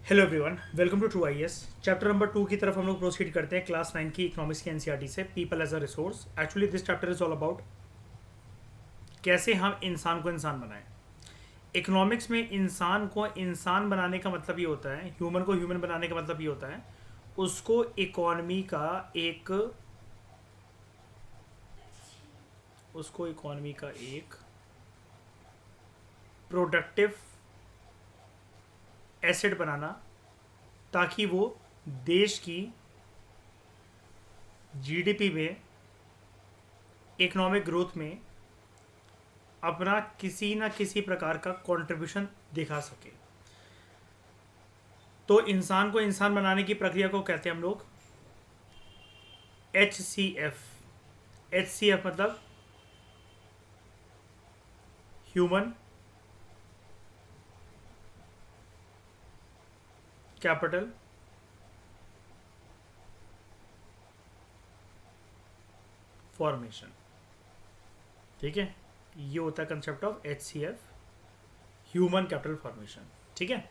Hello everyone, welcome to true IAS. Chapter number 2 की तरफ हम लोग प्रोसीड करते हैं क्लास 9 की इकोनॉमिक्स की एनसीईआरटी से, people as a resource. Actually this chapter is all about कैसे हम इंसान को इंसान बनाएं। इकोनॉमिक्स में इंसान को इंसान बनाने का मतलब ये होता है, ह्यूमन को ह्यूमन बनाने का मतलब ये होता है उसको इकोनॉमी का एक प्रोडक्टिव एसेट बनाना, ताकि वो देश की जीडीपी में, इकोनॉमिक ग्रोथ में अपना किसी ना किसी प्रकार का कंट्रीब्यूशन दिखा सके। तो इंसान को इंसान बनाने की प्रक्रिया को कहते हैं हम लोग HCF। HCF मतलब ह्यूमन कैपिटल फॉर्मेशन। ठीक है, ये होता है concept of HCF, human capital formation. ठीक है,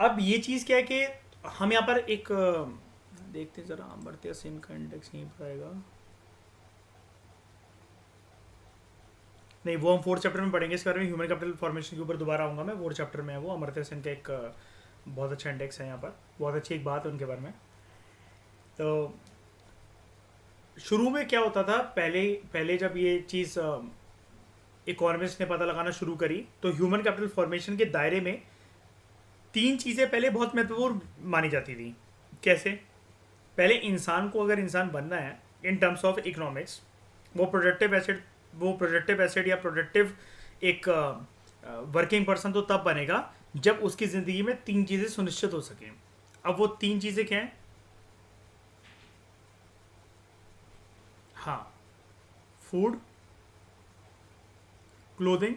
अब ये चीज़ क्या है कि हम यहाँ पर एक देखते हैं ज़रा, अमर्त्य सेन का इंडेक्स यहीं पर आएगा। नहीं, वो हम फोर्थ चैप्टर में पढ़ेंगे इसके बारे में। ह्यूमन कैपिटल फॉर्मेशन के ऊपर दोबारा आऊँगा मैं, फोर्थ चैप्टर में है वो। अमर्त्य सेन का एक बहुत अच्छा इंडेक्स है यहाँ पर, बहुत अच्छी एक बात है उनके बारे में। तो शुरू में क्या होता था, पहले पहले जब ये चीज़ इकोनॉमिस्ट ने पता लगाना शुरू करी, तो ह्यूमन कैपिटल फॉर्मेशन के दायरे में तीन चीज़ें पहले बहुत महत्वपूर्ण मानी जाती थी। कैसे? पहले इंसान को अगर इंसान बनना है इन टर्म्स ऑफ इकोनॉमिक्स, वो प्रोडक्टिव एसेट या प्रोडक्टिव एक वर्किंग पर्सन तो तब बनेगा जब उसकी ज़िंदगी में तीन चीज़ें सुनिश्चित हो सकें। अब वो तीन चीज़ें क्या हैं? हाँ, फूड, क्लोथिंग,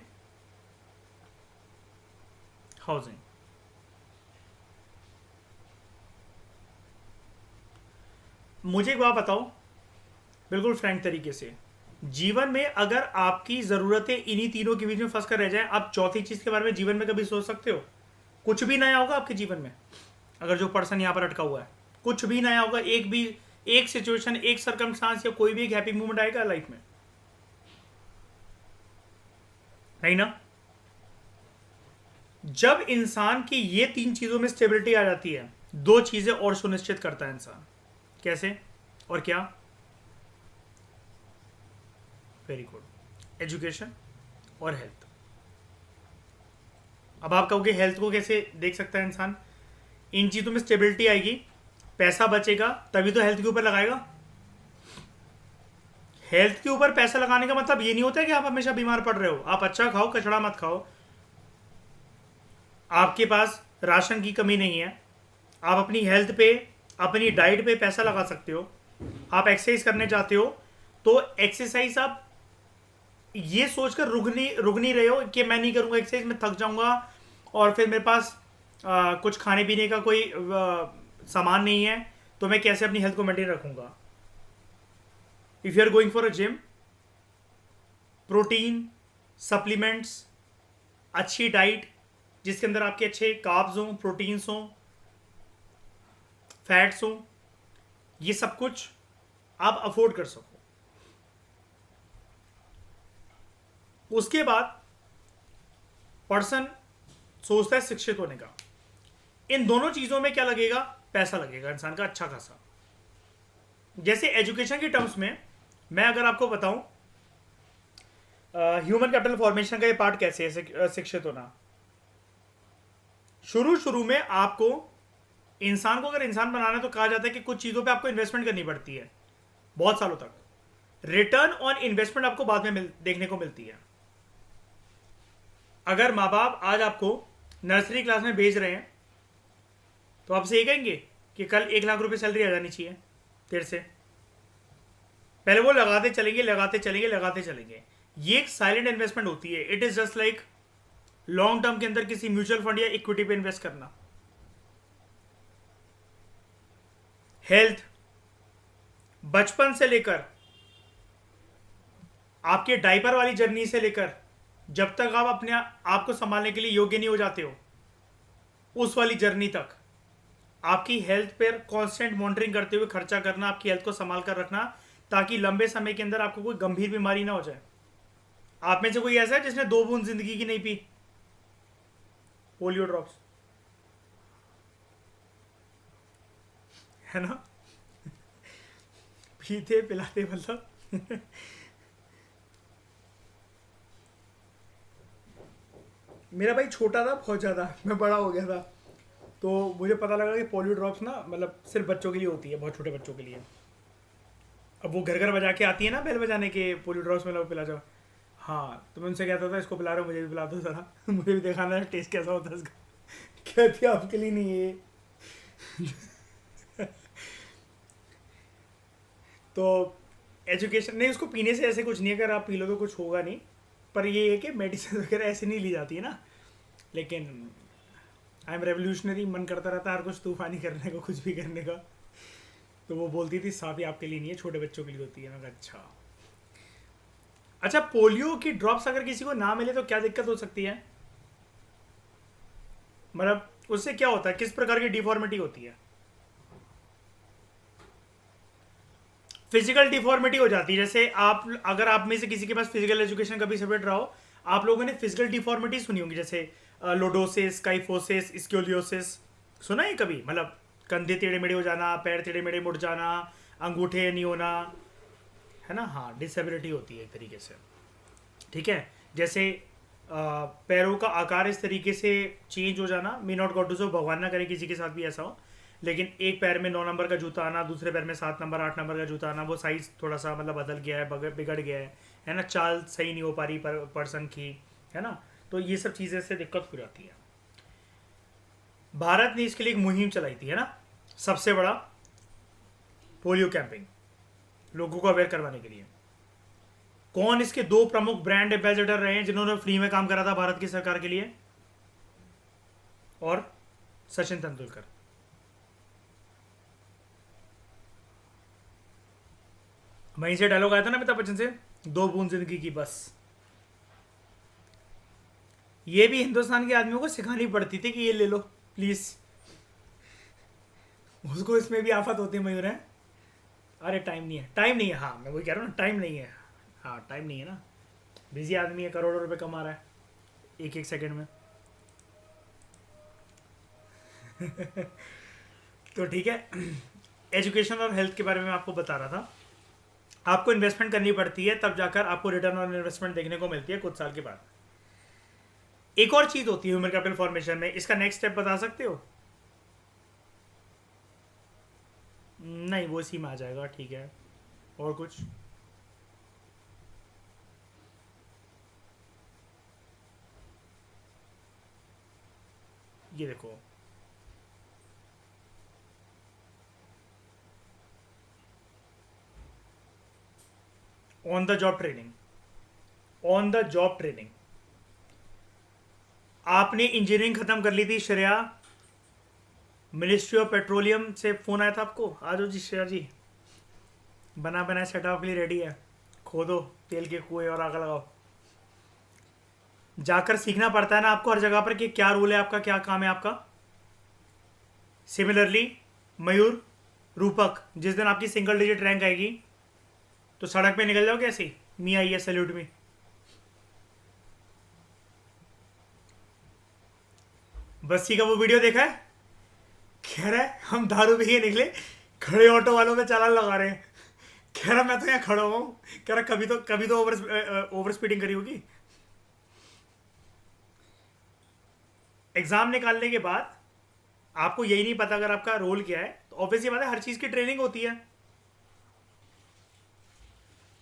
हाउसिंग। मुझे एक बात बताओ, बिल्कुल फ्रैंक तरीके से, जीवन में अगर आपकी ज़रूरतें इन्हीं तीनों के बीच में फंस कर रह जाए, आप चौथी चीज़ के बारे में जीवन में कभी सोच सकते हो? कुछ भी नया होगा आपके जीवन में? अगर जो पर्सन यहाँ पर अटका हुआ है, कुछ भी नया होगा, एक सिचुएशन, एक सरकमस्टांस या कोई भी एक हैप्पी मोमेंट आएगा लाइफ में? नहीं ना। जब इंसान की ये तीन चीज़ों में स्टेबिलिटी आ जाती है, दो चीज़ें और सुनिश्चित करता है इंसान। कैसे और क्या? वेरी गुड, एजुकेशन और हेल्थ। अब आप कहोगे हेल्थ को कैसे देख सकता है इंसान? इन चीज़ों में स्टेबिलिटी आएगी, पैसा बचेगा, तभी तो हेल्थ के ऊपर लगाएगा। हेल्थ के ऊपर पैसा लगाने का मतलब ये नहीं होता है कि आप हमेशा बीमार पड़ रहे हो। आप अच्छा खाओ, कचड़ा मत खाओ, आपके पास राशन की कमी नहीं है, आप अपनी हेल्थ पे, अपनी डाइट पे पैसा लगा सकते हो। आप एक्सरसाइज करने चाहते हो तो एक्सरसाइज आप ये सोचकर रुक नहीं रहे हो कि मैं नहीं करूंगा एक्सरसाइज, मैं थक जाऊंगा और फिर मेरे पास कुछ खाने पीने का कोई सामान नहीं है, तो मैं कैसे अपनी हेल्थ को मेंटेन रखूंगा? If you are going for a gym, protein, supplements, अच्छी डाइट जिसके अंदर आपके अच्छे कार्ब्स हों, प्रोटीन्स हों, फैट्स हों, ये सब कुछ आप अफोर्ड कर सको। उसके बाद पर्सन सोचता है शिक्षित होने का। इन दोनों चीज़ों में क्या लगेगा? पैसा लगेगा इंसान का अच्छा खासा। जैसे एजुकेशन के टर्म्स में मैं अगर आपको बताऊं, ह्यूमन कैपिटल फॉर्मेशन का ये पार्ट कैसे है शिक्षित होना। शुरू शुरू में आपको, इंसान को अगर इंसान बनाना है तो कहा जाता है कि कुछ चीज़ों पे आपको इन्वेस्टमेंट करनी पड़ती है बहुत सालों तक। रिटर्न ऑन इन्वेस्टमेंट आपको बाद में देखने को मिलती है। अगर माँ बाप आज आपको नर्सरी क्लास में भेज रहे हैं तो आपसे ये कहेंगे कि कल 1 लाख रुपए सैलरी आ जानी चाहिए तेरे से। पहले वो लगाते चलेंगे, लगाते चलेंगे, लगाते चलेंगे। ये एक साइलेंट इन्वेस्टमेंट होती है। It is just like long term के अंदर किसी म्यूचुअल फंड या इक्विटी पे इन्वेस्ट करना। हेल्थ, बचपन से लेकर आपके डायपर वाली जर्नी से लेकर जब तक आप अपने आप को संभालने के लिए योग्य नहीं हो जाते हो, उस वाली जर्नी तक आपकी हेल्थ पर कांस्टेंट मॉनिटरिंग करते हुए खर्चा करना, आपकी हेल्थ को संभाल कर रखना, ताकि लंबे समय के अंदर आपको कोई गंभीर बीमारी ना हो जाए। आप में से कोई ऐसा है जिसने 2 बूंद जिंदगी की नहीं पी पोलियो ड्रॉप्स? है ना? पीते पिलाते मतलब मेरा भाई छोटा था बहुत ज़्यादा, मैं बड़ा हो गया था, तो मुझे पता लगा कि पोलियो ड्रॉप्स ना मतलब सिर्फ बच्चों के लिए होती है, बहुत छोटे बच्चों के लिए। अब वो घर घर बजा के आती है ना, बेल बजाने के, पोलियो ड्रॉप्स में लो पिला जाओ। हाँ, तो मैं उनसे कहता था इसको पिला रहा हूँ, मुझे भी पिला दो ज़रा मुझे भी दिखाना है टेस्ट कैसा होता है इसका। कहती आपके लिए नहीं है ये। तो एजुकेशन नहीं, उसको पीने से ऐसे कुछ नहीं है, अगर आप पी लो तो कुछ होगा नहीं, पर ये है कि मेडिसिन वगैरह ऐसे नहीं ली जाती है ना। लेकिन आई एम रेवोल्यूशनरी, मन करता रहता है हर कुछ तूफानी करने का, कुछ भी करने का। तो वो बोलती थी साफ ही आपके लिए नहीं है, छोटे बच्चों के लिए होती है। मैं कहा अच्छा। अच्छा, पोलियो की ड्रॉप्स अगर किसी को ना मिले तो क्या दिक्कत हो सकती है? मतलब उससे क्या होता है, किस प्रकार की डिफॉर्मिटी होती है? फिजिकल डिफॉर्मिटी हो जाती है। जैसे आप, अगर आप में से किसी के पास फिजिकल एजुकेशन कभी सेपरेट रहा हो, आप लोगों ने फिजिकल डिफॉर्मिटी सुनी होंगी, जैसे लोडोसिस, काइफोसिस, स्क्योलियोसिस। सुना है कभी? मतलब कंधे टेढ़े मेढ़े हो जाना, पैर टेढ़े मेढ़े मुड़ जाना, अंगूठे नहीं होना, है ना? हाँ, डिसेबिलिटी होती है एक तरीके से। ठीक है, जैसे पैरों का आकार इस तरीके से चेंज हो जाना, मे नॉट गॉड टू सो, भगवान ना करे किसी के साथ भी ऐसा हो, लेकिन एक पैर में 9 नंबर का जूता आना, दूसरे पैर में 7 नंबर 8 नंबर का जूता आना, वो साइज थोड़ा सा मतलब बदल गया है, बिगड़ गया है ना? चाल सही नहीं हो पा रही पर्सन की, है ना? तो ये सब चीज़ें से दिक्कत हो जाती है। भारत ने इसके लिए एक मुहिम चलाई थी, है ना? सबसे बड़ा पोलियो कैंपिंग, लोगों को अवेयर करवाने के लिए। कौन इसके 2 प्रमुख ब्रांड एम्बेसडर रहे हैं जिन्होंने फ्री में काम करा था भारत की सरकार के लिए? और सचिन तेंदुलकर। वहीं से डायलॉग आया था ना अमिताभ बच्चन से, 2 बूंद जिंदगी की बस। ये भी हिंदुस्तान के आदमियों को सिखानी पड़ती थी कि ये ले लो प्लीज। उसको इसमें भी आफत होती है मयूर है। अरे टाइम नहीं है, टाइम नहीं है, हाँ मैं वही कह रहा हूँ ना, टाइम नहीं है। हाँ टाइम नहीं है ना, बिजी आदमी है, करोड़ों रुपए कमा रहा है एक एक सेकंड में। तो ठीक है, एजुकेशन और हेल्थ के बारे में आपको बता रहा था। आपको इन्वेस्टमेंट करनी पड़ती है, तब जाकर आपको रिटर्न ऑन इन्वेस्टमेंट देखने को मिलती है कुछ साल के बाद। एक और चीज होती है ह्यूमन कैपिटल फॉर्मेशन में, इसका नेक्स्ट स्टेप बता सकते हो? नहीं, वो इसी में आ जाएगा, ठीक है। और कुछ? ये देखो, on the job training. On the job training, आपने इंजीनियरिंग खत्म कर ली थी श्रेया, मिनिस्ट्री ऑफ पेट्रोलियम से फोन आया था आपको, आ जाओ जी श्रेया जी, बना बनाया सेटअप के लिए रेडी है, खोदो तेल के कुएं और आग लगाओ। जाकर सीखना पड़ता है ना आपको हर जगह पर कि क्या रूल है आपका, क्या काम है आपका। सिमिलरली मयूर, रूपक, जिस दिन आपकी सिंगल डिजिट रैंक आएगी तो सड़क पे निकल जाओ कैसे, मी आई है सैल्यूट मी। बस्सी का वो वीडियो देखा है? कह रहा है हम दारू पी के निकले, खड़े ऑटो वालों पे चालान लगा रहे हैं। कह रहा मैं तो यहाँ खड़ा हुआ हूँ। कह रहा कभी तो ओवर स्पीडिंग करी होगी। एग्जाम निकालने के बाद आपको यही नहीं पता अगर आपका रोल क्या है, तो ऑब्वियसली बात है हर चीज की ट्रेनिंग होती है,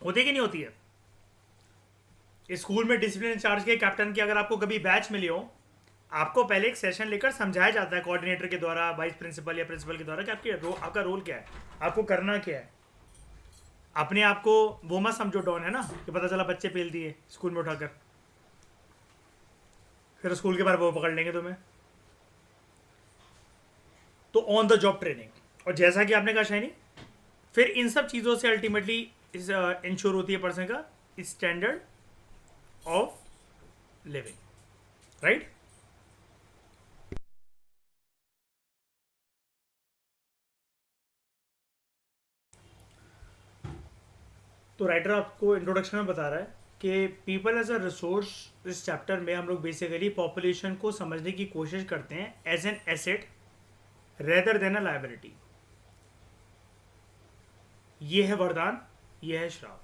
होती कि नहीं होती है? स्कूल में डिसिप्लिन इंचार्ज के कैप्टन की अगर आपको कभी बैच मिली हो, आपको पहले एक सेशन लेकर समझाया जाता है कोऑर्डिनेटर के द्वारा, वाइस प्रिंसिपल या प्रिंसिपल के द्वारा कि आपका रोल क्या है, आपको करना क्या है। अपने आप को वो मत समझो डॉन, है ना, कि पता चला बच्चे पेल दिए स्कूल में उठाकर, फिर स्कूल के बाहर वो पकड़ लेंगे तुम्हें। तो ऑन द जॉब ट्रेनिंग, और जैसा कि आपने कहा शाइनी, फिर इन सब चीज़ों से अल्टीमेटली इंश्योर होती है पर्सन का स्टैंडर्ड ऑफ लिविंग, राइट। तो राइटर आपको इंट्रोडक्शन में बता रहा है कि पीपल एज अ रिसोर्स, इस चैप्टर में हम लोग बेसिकली पॉपुलेशन को समझने की कोशिश करते हैं as an asset rather than a liability. ये है वरदान, ये है श्राप।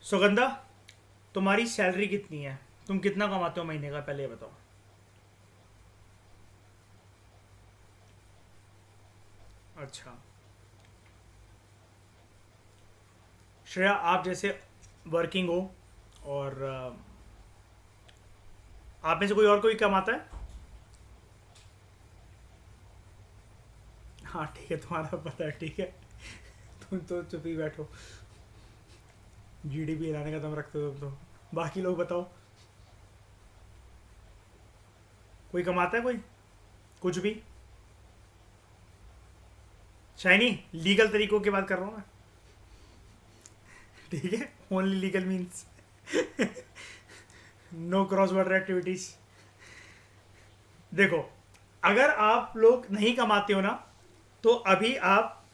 सुगंधा, तुम्हारी सैलरी कितनी है? तुम कितना कमाते हो महीने का, पहले ये बताओ। अच्छा श्रेया, आप जैसे वर्किंग हो और आप में से कोई और कोई कमाता है? हाँ ठीक है, तुम्हारा पता है, ठीक है। तुम तो चुप ही बैठो, जीडीपी हिलाने का दम रखते हो तुम तो। बाकी लोग बताओ, कोई कमाता है कोई कुछ भी? शाइनी, लीगल तरीकों की बात कर रहा हूँ मैं, ठीक है? Only legal means, no cross border activities. देखो, अगर आप लोग नहीं कमाते हो ना, तो अभी आप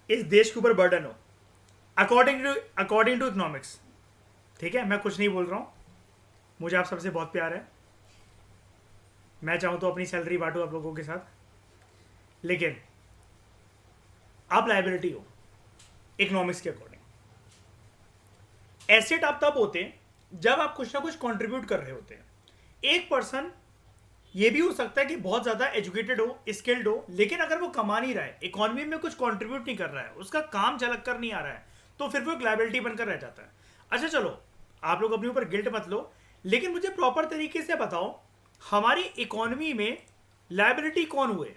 इस देश के ऊपर बर्डन हो, अकॉर्डिंग टू इकोनॉमिक्स। ठीक है, मैं कुछ नहीं बोल रहा हूँ, मुझे आप सबसे बहुत प्यार है, मैं चाहूँ तो अपनी सैलरी बांटूँ आप लोगों के साथ, लेकिन आप लाइबिलिटी हो इकोनॉमिक्स के अकॉर्डिंग। एसेट आप तब होते हैं जब आप कुछ ना कुछ कंट्रीब्यूट कर रहे होते हैं। एक पर्सन ये भी हो सकता है कि बहुत ज़्यादा एजुकेटेड हो, स्किल्ड हो, लेकिन अगर वो कमा नहीं रहा है, इकोनॉमी में कुछ कंट्रीब्यूट नहीं कर रहा है, उसका काम झलक कर नहीं आ रहा है, तो फिर वो एक लायबिलिटी बनकर रह जाता है। अच्छा चलो, आप लोग अपने ऊपर गिल्ट मत लो, लेकिन मुझे प्रॉपर तरीके से बताओ, हमारी इकोनॉमी में लायबिलिटी कौन हुए?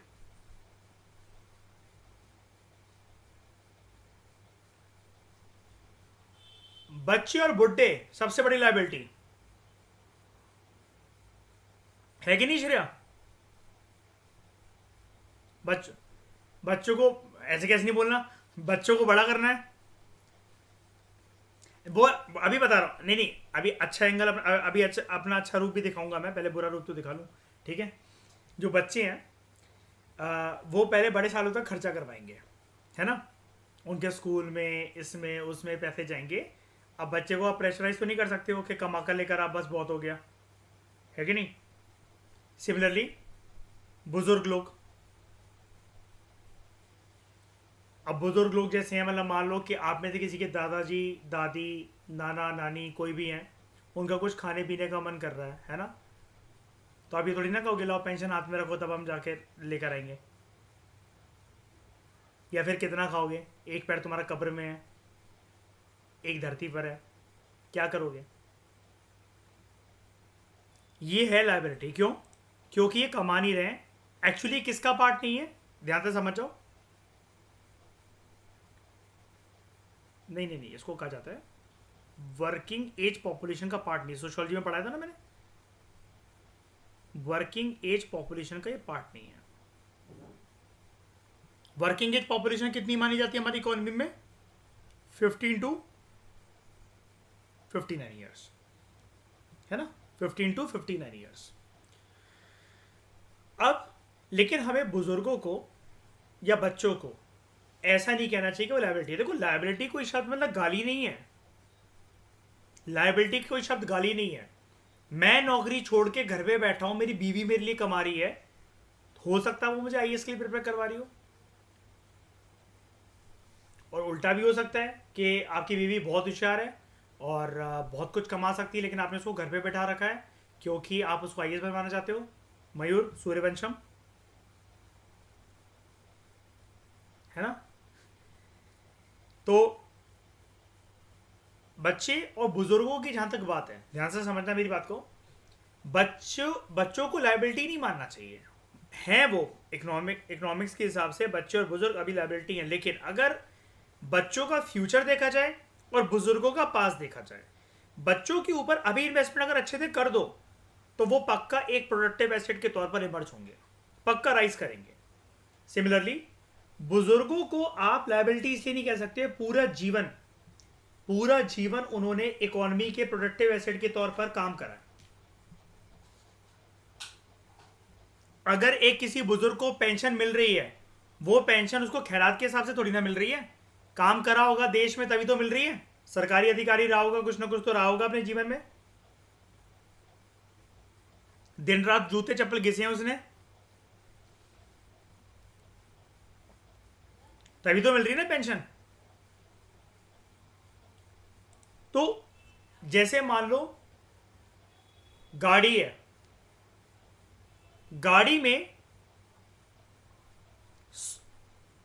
बच्चे और बुढ़े सबसे बड़ी लायबिलिटी है कि नहीं श्रेया? बच्चों बच्चों को ऐसे कैसे नहीं बोलना, बच्चों को बड़ा करना है वो। अभी बता रहा हूँ, नहीं नहीं, अभी अच्छा एंगल अभी अच्छा अपना अच्छा रूप भी दिखाऊंगा मैं, पहले बुरा रूप तो दिखा लूँ, ठीक है? जो बच्चे हैं वो पहले बड़े सालों तक खर्चा करवाएंगे, है ना? उनके स्कूल में, इसमें उसमें पैसे जाएंगे। अब बच्चे को आप प्रेशराइज तो नहीं कर सकते हो कि कमा कर लेकर आप बस बहुत हो गया, है कि नहीं? सिमिलरली बुजुर्ग लोग, अब बुजुर्ग लोग जैसे हैं, मतलब मान लो कि आप में से किसी के दादाजी, दादी, नाना, नानी कोई भी हैं, उनका कुछ खाने पीने का मन कर रहा है ना? तो आप ये थोड़ी ना कहोगे लाओ पेंशन हाथ में रखो तब हम जाके लेकर आएंगे। या फिर कितना खाओगे? एक पैर तुम्हारा कब्र में है, एक धरती पर है, क्या करोगे? ये है लाइबिलिटी। क्यों? क्योंकि ये कमा नहीं रहे हैं। एक्चुअली किसका पार्ट नहीं है, ध्यान से समझो। नहीं नहीं नहीं, इसको कहा जाता है वर्किंग एज पॉपुलेशन का पार्ट नहीं। सोशियोलॉजी में पढ़ाया था ना मैंने, वर्किंग एज पॉपुलेशन का ये पार्ट नहीं है। वर्किंग एज पॉपुलेशन कितनी मानी जाती है हमारी इकोनॉमी में? 15 to 59 ईयर्स, है ना? 15 to 59 ईयर्स। अब लेकिन हमें बुजुर्गों को या बच्चों को ऐसा नहीं कहना चाहिए कि वो लाइबिलिटी है। देखो, लाइबिलिटी कोई शब्द मतलब गाली नहीं है, लाइबिलिटी कोई शब्द गाली नहीं है। मैं नौकरी छोड़ के घर पे बैठा हूं, मेरी बीवी मेरे लिए कमा रही है, हो सकता है वो मुझे आईएएस के लिए प्रिपेयर करवा रही हो, और उल्टा भी हो सकता है कि आपकी बीवी बहुत होशियार है और बहुत कुछ कमा सकती है, लेकिन आपने उसको घर पे बैठा रखा है क्योंकि आप उसको आईएएस बनवाना चाहते हो। मयूर सूर्यवंशम, है ना? तो बच्चे और बुजुर्गों की जहां तक बात है, ध्यान से समझना मेरी बात को, बच्चों को लाइबिलिटी नहीं मानना चाहिए। हैं वो इकोनॉमिक्स के हिसाब से बच्चे और बुजुर्ग अभी लाइबिलिटी हैं, लेकिन अगर बच्चों का फ्यूचर देखा जाए और बुजुर्गों का पास देखा जाए, बच्चों के ऊपर अभी इन्वेस्टमेंट अगर अच्छे से कर दो तो वो पक्का एक प्रोडक्टिव एसेट के तौर पर इमर्ज होंगे, पक्का राइज करेंगे। सिमिलरली बुजुर्गों को आप लाइबिलिटी इसलिए नहीं कह सकते, पूरा जीवन उन्होंने इकोनॉमी के प्रोडक्टिव एसेट के तौर पर काम करा। अगर एक किसी बुजुर्ग को पेंशन मिल रही है, वो पेंशन उसको खैरात के हिसाब से थोड़ी ना मिल रही है, काम करा होगा देश में तभी तो मिल रही है। सरकारी अधिकारी रहा होगा, कुछ ना कुछ तो रहा होगा अपने जीवन में, दिन रात जूते चप्पल घिसे हैं उसने, तभी तो मिल रही है ना पेंशन। तो जैसे मान लो गाड़ी है, गाड़ी में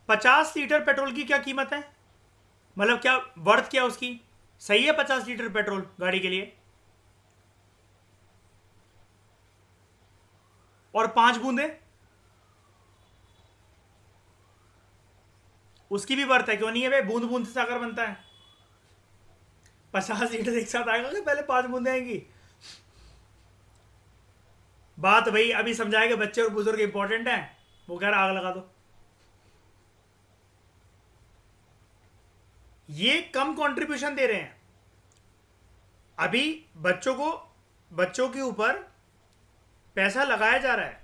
50 लीटर पेट्रोल की क्या कीमत है, मतलब क्या वर्थ क्या उसकी, सही है 50 लीटर पेट्रोल गाड़ी के लिए, और 5 बूंदे उसकी भी वर्थ है, क्यों नहीं है भाई, बूंद बूंद से सागर बनता है। 50 लीटर एक साथ आएगा कि पहले 5 बूंदे आएंगी। बात भाई अभी समझाएगा, बच्चे और बुजुर्ग इंपॉर्टेंट है, वो कह रहा आग लगा दो। ये कम कंट्रीब्यूशन दे रहे हैं अभी बच्चों के ऊपर पैसा लगाया जा रहा है।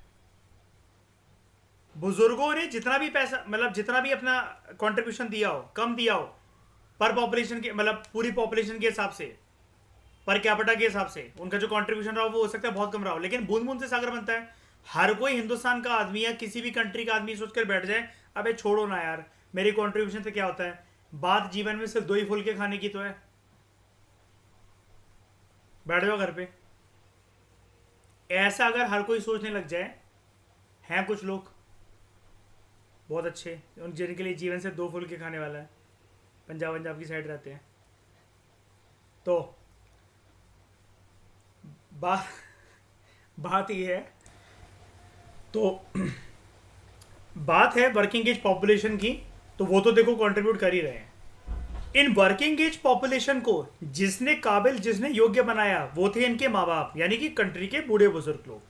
बुजुर्गों ने जितना भी पैसा, मतलब जितना भी अपना कंट्रीब्यूशन दिया हो, कम दिया हो, पर पॉपुलेशन के, मतलब पूरी पॉपुलेशन के हिसाब से, पर कैपिटा के हिसाब से उनका जो कंट्रीब्यूशन रहा हो वो हो सकता है बहुत कम रहा हो, लेकिन बूंद बूंद से सागर बनता है। हर कोई हिंदुस्तान का आदमी या किसी भी कंट्री का आदमी सोच कर बैठ जाए, अबे छोड़ो ना यार, मेरी कंट्रीब्यूशन से क्या होता है, बात जीवन में सिर्फ 2 ही फुलके खाने की तो है, बैठ जाओ घर पे। ऐसा अगर हर कोई सोचने लग जाए, हैं कुछ लोग बहुत अच्छे उन जिनके लिए जीवन से 2 फुलके खाने वाला है, पंजाब की साइड रहते हैं, तो बात बात ये है, तो बात है वर्किंग एज पॉपुलेशन की, तो वो तो देखो कंट्रीब्यूट कर ही रहे हैं। इन वर्किंग एज पॉपुलेशन को जिसने काबिल, जिसने योग्य बनाया, वो थे इनके माँ बाप, यानी कि कंट्री के बूढ़े बुजुर्ग लोग।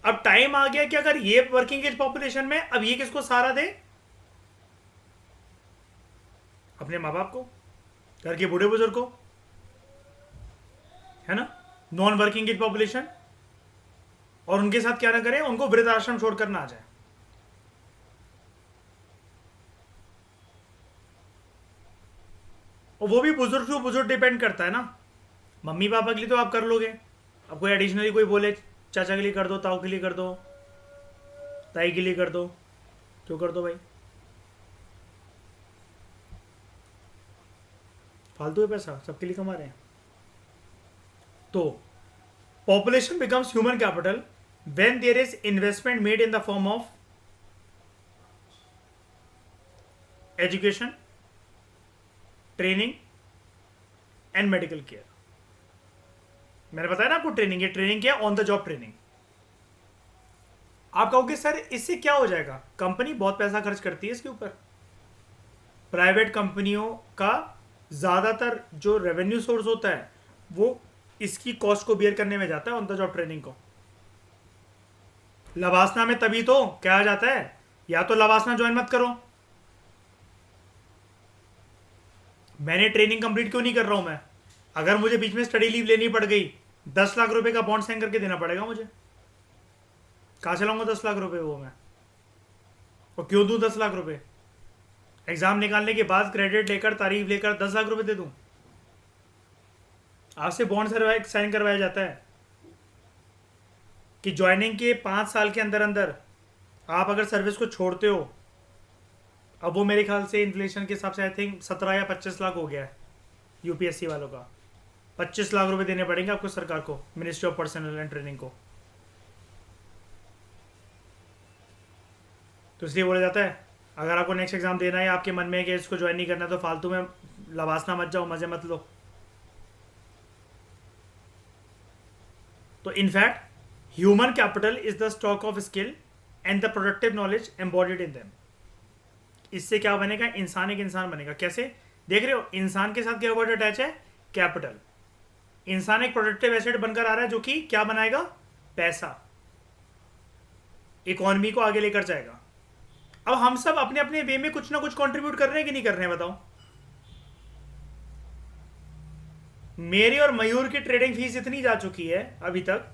अब टाइम आ गया कि अगर ये वर्किंग एज पॉपुलेशन में, अब ये किसको सहारा दे, अपने माँ बाप को, घर के बूढ़े बुजुर्ग को, है ना, नॉन वर्किंग एज पॉपुलेशन, और उनके साथ क्या ना करें, उनको वृद्धाश्रम छोड़कर ना आ जाए। और वो भी बुजुर्ग से बुजुर्ग डिपेंड करता है ना, मम्मी पापा के लिए तो आप कर लोगे, अब कोई एडिशनली कोई बोले चाचा के लिए कर दो, ताऊ के लिए कर दो, ताई के लिए कर दो, क्यों कर दो भाई, फालतू है पैसा, सबके लिए कमा रहे हैं। तो population becomes human capital when there is investment made in the form of education, training and medical care। मैंने बताया ना आपको, ट्रेनिंग, ये ट्रेनिंग क्या है, ऑन द जॉब ट्रेनिंग। आप कहोगे सर इससे क्या हो जाएगा, कंपनी बहुत पैसा खर्च करती है इसके ऊपर, प्राइवेट कंपनियों का ज़्यादातर जो रेवेन्यू सोर्स होता है वो इसकी कॉस्ट को बियर करने में जाता है, ऑन द जॉब ट्रेनिंग को। लवासना में तभी तो क्या जाता है, या तो लवासना ज्वाइन मत करो, मैंने ट्रेनिंग कंप्लीट क्यों नहीं कर रहा हूं मैं, अगर मुझे बीच में स्टडी लीव लेनी पड़ गई, 10 लाख रुपए का बॉन्ड साइन करके देना पड़ेगा मुझे, कहाँ से लाऊंगा 10 लाख रुपए वो मैं, और क्यों दूं 10 लाख रुपए, एग्जाम निकालने के बाद क्रेडिट लेकर, तारीफ लेकर 10 लाख रुपए दे दूं, आपसे बॉन्ड साइन करवाया जाता है कि ज्वाइनिंग के 5 साल के अंदर अंदर आप अगर सर्विस को छोड़ते हो, अब वो मेरे ख्याल से इन्फ्लेशन के हिसाब से आई थिंक 17 या 25 लाख हो गया है यूपीएससी वालों का, 25 लाख रुपए देने पड़ेंगे आपको सरकार को, ministry of personal and training को। तो इसलिए बोला जाता है अगर आपको नेक्स्ट एग्जाम देना है, आपके मन में है कि इसको ज्वाइन नहीं करना, तो फालतू में लवासना मत जाओ, मजे मत लो। तो in fact human capital is the stock of skill and the productive knowledge embodied in them. इससे क्या बनेगा, इंसान एक इंसान बनेगा। कैसे, देख रहे हो, इंसान के साथ क्या वर्ड अटैच है, कैपिटल। इंसान एक प्रोडक्टिव एसेट बनकर आ रहा है जो कि क्या बनाएगा, पैसा, इकोनॉमी को आगे लेकर जाएगा। अब हम सब अपने अपने वे में कुछ ना कुछ कंट्रीब्यूट कर रहे हैं कि नहीं कर रहे हैं, बताओ। मेरी और मयूर की ट्रेडिंग फीस इतनी जा चुकी है अभी तक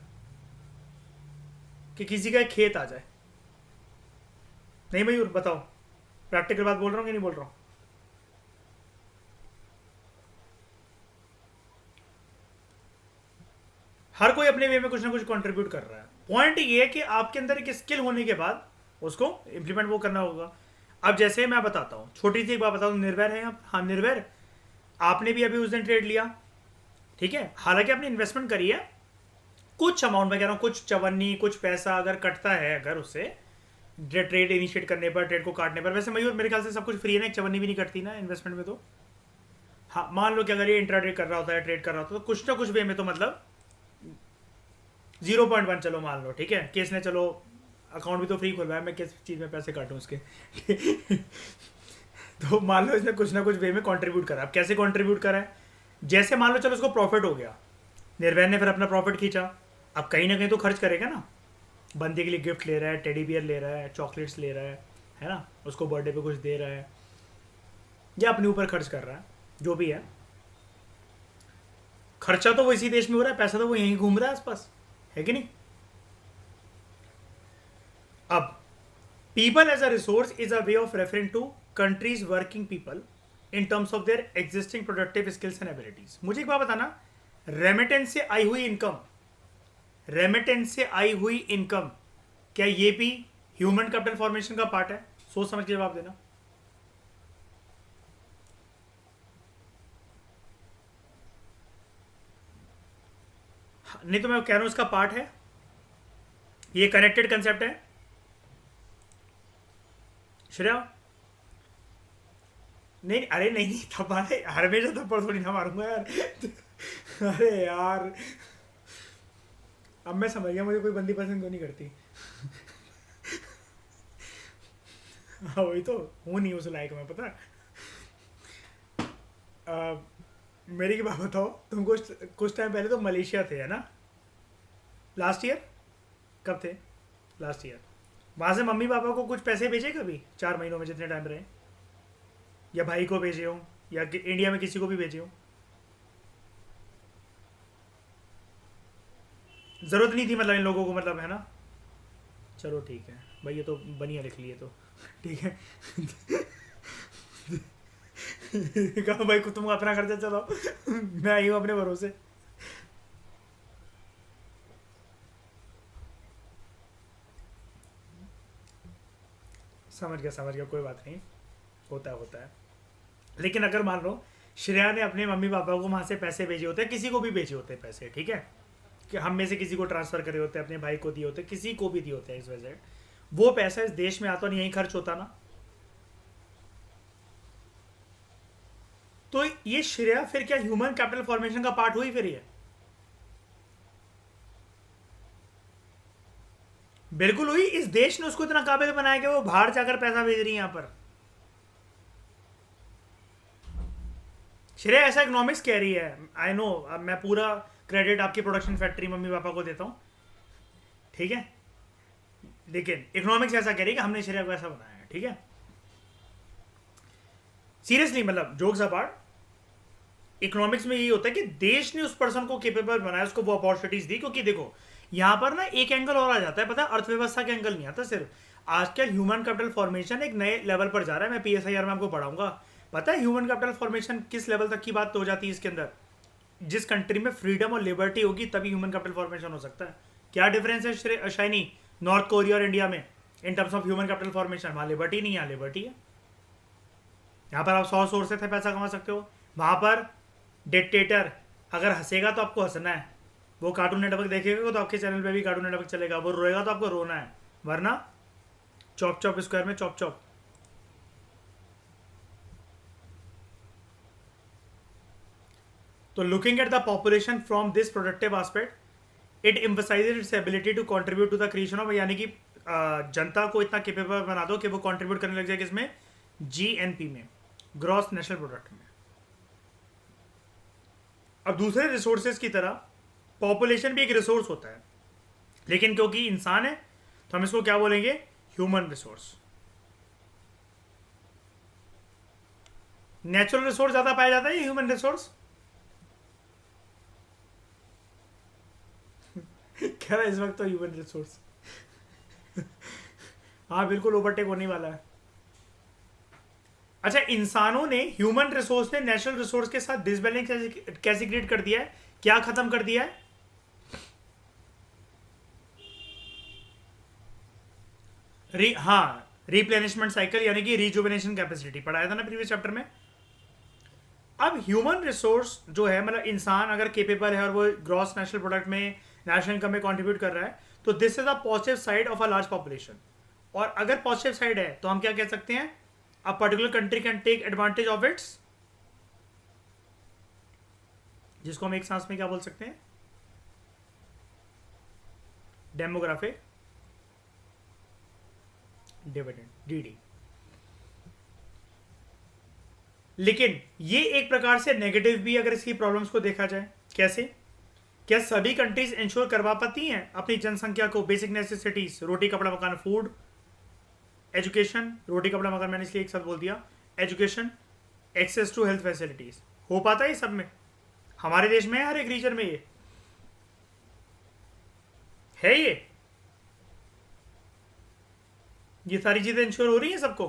कि किसी का एक खेत आ जाए। नहीं मयूर बताओ, प्रैक्टिकल बात बोल रहा हूं कि नहीं बोल रहा हूं। हर कोई अपने वे में कुछ ना कुछ कंट्रीब्यूट कर रहा है। पॉइंट ये है कि आपके अंदर एक स्किल होने के बाद उसको इम्प्लीमेंट वो करना होगा। अब जैसे मैं बताता हूँ, छोटी सी एक बात बताऊँ, निर्भर है आप? हाँ निर्भर, आपने भी अभी उस दिन ट्रेड लिया, ठीक है, हालांकि आपने इन्वेस्टमेंट करी है कुछ अमाउंट में, कह रहा हूँ कुछ चवन्नी कुछ पैसा अगर कटता है अगर उससे ट्रेड इनिशिएट करने पर, ट्रेड को काटने पर। वैसे मयूर मेरे ख्याल से सब कुछ फ्री है ना, एक चवन्नी भी नहीं कटती ना इन्वेस्टमेंट में तो। हाँ मान लो कि अगर ये इंट्रा ट्रेड कर रहा होता है, ट्रेड कर रहा होता है, तो कुछ ना कुछ वे में तो मतलब 0.1 चलो मान लो, ठीक है, केस ने चलो अकाउंट भी तो फ्री खुलवाया, मैं किस चीज़ में पैसे काटूँ उसके तो मान लो इसने कुछ ना कुछ वे में कंट्रीब्यूट करा। अब कैसे कंट्रीब्यूट करा है, जैसे मान लो चलो उसको प्रॉफिट हो गया, निर्भय ने फिर अपना प्रॉफिट खींचा, अब कहीं ना कहीं तो खर्च करेगा ना, बंदे के लिए गिफ्ट ले रहा है, टेडी बियर ले रहा है, चॉकलेट्स ले रहा है ना, उसको बर्थडे पे कुछ दे रहा है या अपने ऊपर खर्च कर रहा है, जो भी है खर्चा तो वो इसी देश में हो रहा है, पैसा तो वो यहीं घूम रहा है आसपास, है कि नहीं। अब people as a resource is a way of referring to countries working people in terms of their existing productive skills and abilities. मुझे एक बात बताना, रेमिटेंस से आई हुई इनकम, रेमिटेंस से आई हुई इनकम, क्या ये भी ह्यूमन कैपिटल फॉर्मेशन का पार्ट है? सोच समझ के जवाब देना। नहीं तो मैं कह रहा हूं इसका पार्ट है, ये कनेक्टेड कंसेप्ट है। श्रेया नहीं, अरे नहीं नहीं थप्पड़, हमेशा थप्पड़ थोड़ी ना मारूंगा यार अरे यार अब मैं समझ गया, मुझे कोई बंदी पसंद क्यों नहीं करती हाँ वही तो, हूँ नहीं उस लायक मैं, पता है। मेरी की बात बताओ, तुम कुछ टाइम पहले तो मलेशिया थे है ना, लास्ट ईयर, कब थे लास्ट ईयर? वहाँ से मम्मी पापा को कुछ पैसे भेजे कभी 4 महीनों में जितने टाइम रहे, या भाई को भेजे हो या इंडिया में किसी को भी भेजे हो? ज़रूरत नहीं थी मतलब इन लोगों को, मतलब है ना। चलो ठीक है भाई, ये तो बनिया लिख लिए तो ठीक है कहा भाई तुम अपना खर्चा चलाओ मैं आई हूँ अपने भरोसे। समझ गया, कोई बात नहीं, होता है। लेकिन अगर मान लो श्रेया ने अपने मम्मी पापा को वहाँ से पैसे भेजे होते, किसी को भी भेजे होते पैसे, ठीक है, कि हम में से किसी को ट्रांसफ़र करे होते, अपने भाई को दिए होते, किसी को भी दिए होते हैं, इस वजह से वो पैसा इस देश में आता और यहीं खर्च होता ना, तो ये श्रेया फिर क्या ह्यूमन कैपिटल फॉर्मेशन का पार्ट हुई फिर? ये बिल्कुल हुई। इस देश ने उसको इतना काबिल बनाया कि वो बाहर जाकर पैसा भेज रही है यहाँ पर। श्रेया ऐसा इकोनॉमिक्स कह रही है, आई नो, अब मैं पूरा क्रेडिट आपकी प्रोडक्शन फैक्ट्री मम्मी पापा को देता हूँ, ठीक है, लेकिन इकोनॉमिक्स ऐसा कह रही है कि हमने श्रेया को ऐसा बनाया है, ठीक है। सीरियसली मतलब जोक्स अपार्ट, इकोनॉमिक्स में यही होता है कि देश ने उस पर्सन को केपेबल बनाया, उसको वो अपॉर्चुनिटीज दी, क्योंकि देखो यहाँ पर ना एक एंगल और आ जाता है, पता है, अर्थव्यवस्था के एंगल नहीं आता सिर्फ। आजकल ह्यूमन कैपिटल फॉर्मेशन एक नए लेवल पर जा रहा है, मैं PSIR में आपको पढ़ाऊंगा। पता है ह्यूमन कैपिटल फॉर्मेशन किस लेवल तक की बात तो हो जाती है इसके अंदर, जिस कंट्री में फ्रीडम और लिबर्टी होगी तभी ह्यूमन कैपिटल फॉर्मेशन हो सकता है। क्या डिफरेंस है शाइनी नॉर्थ कोरिया और इंडिया में इन terms of human capital formation? वहाँ लिबर्टी नहीं, यहाँ लिबर्टी है। यहाँ पर आप 100 सोर्स से पैसा कमा सकते हो, वहाँ पर डिक्टेटर अगर हंसेगा तो आपको हंसना है, वो कार्टून नेटवर्क देखेगा तो आपके चैनल पे भी कार्टून नेटवर्क चलेगा, वो रोएगा तो आपको रोना है, वरना चॉप चॉप स्क्वायर में चॉप चॉप। तो looking at the population from this productive aspect, it emphasises its ability to contribute to the creation of, यानी कि जनता को इतना केपेबल बना दो कि वो कंट्रीब्यूट करने लग जाए किसमें? GNP में, ग्रॉस नेशनल प्रोडक्ट में। अब दूसरे रिसोर्सेज की तरह पॉपुलेशन भी एक रिसोर्स होता है, लेकिन क्योंकि इंसान है तो हम इसको क्या बोलेंगे? Human resource. नेचुरल रिसोर्स ज्यादा पाया जाता है या ह्यूमन रिसोर्स? कह रहा है इस वक्त तो ह्यूमन रिसोर्स हाँ बिल्कुल ओवरटेक होने वाला है। अच्छा, इंसानों ने, ह्यूमन रिसोर्स ने नेचुरल रिसोर्स के साथ डिसबैलेंस कैसे क्रिएट कर दिया है? क्या खत्म कर दिया है? हाँ, रिप्लेनिशमेंट साइकिल यानी कि रिजुविनेशन कैपेसिटी पढ़ाया था ना प्रीवियस चैप्टर में। अब ह्यूमन रिसोर्स जो है, मतलब इंसान अगर केपेबल है और वो ग्रॉस नेशनल प्रोडक्ट में, नेशनल इनकम में कंट्रीब्यूट कर रहा है, तो this is a positive side of a large population. और अगर पॉजिटिव साइड है तो हम क्या कह सकते हैं, a particular country can take advantage of its, जिसको हम एक सांस में क्या बोल सकते हैं, डेमोग्राफिक डिविडेंड, डीडी। लेकिन ये एक प्रकार से नेगेटिव भी अगर इसकी प्रॉब्लम्स को देखा जाए। कैसे? क्या सभी कंट्रीज इंश्योर करवा पाती हैं अपनी जनसंख्या को बेसिक नेसेसिटीज, रोटी कपड़ा मकान, फूड, एजुकेशन, रोटी कपड़ा मकान मैंने इसलिए एक साथ बोल दिया, education, access to health facilities, हो पाता है ये सब में? हमारे देश में हर एक रीजन में ये है, ये सारी चीजें इंश्योर हो रही हैं सबको?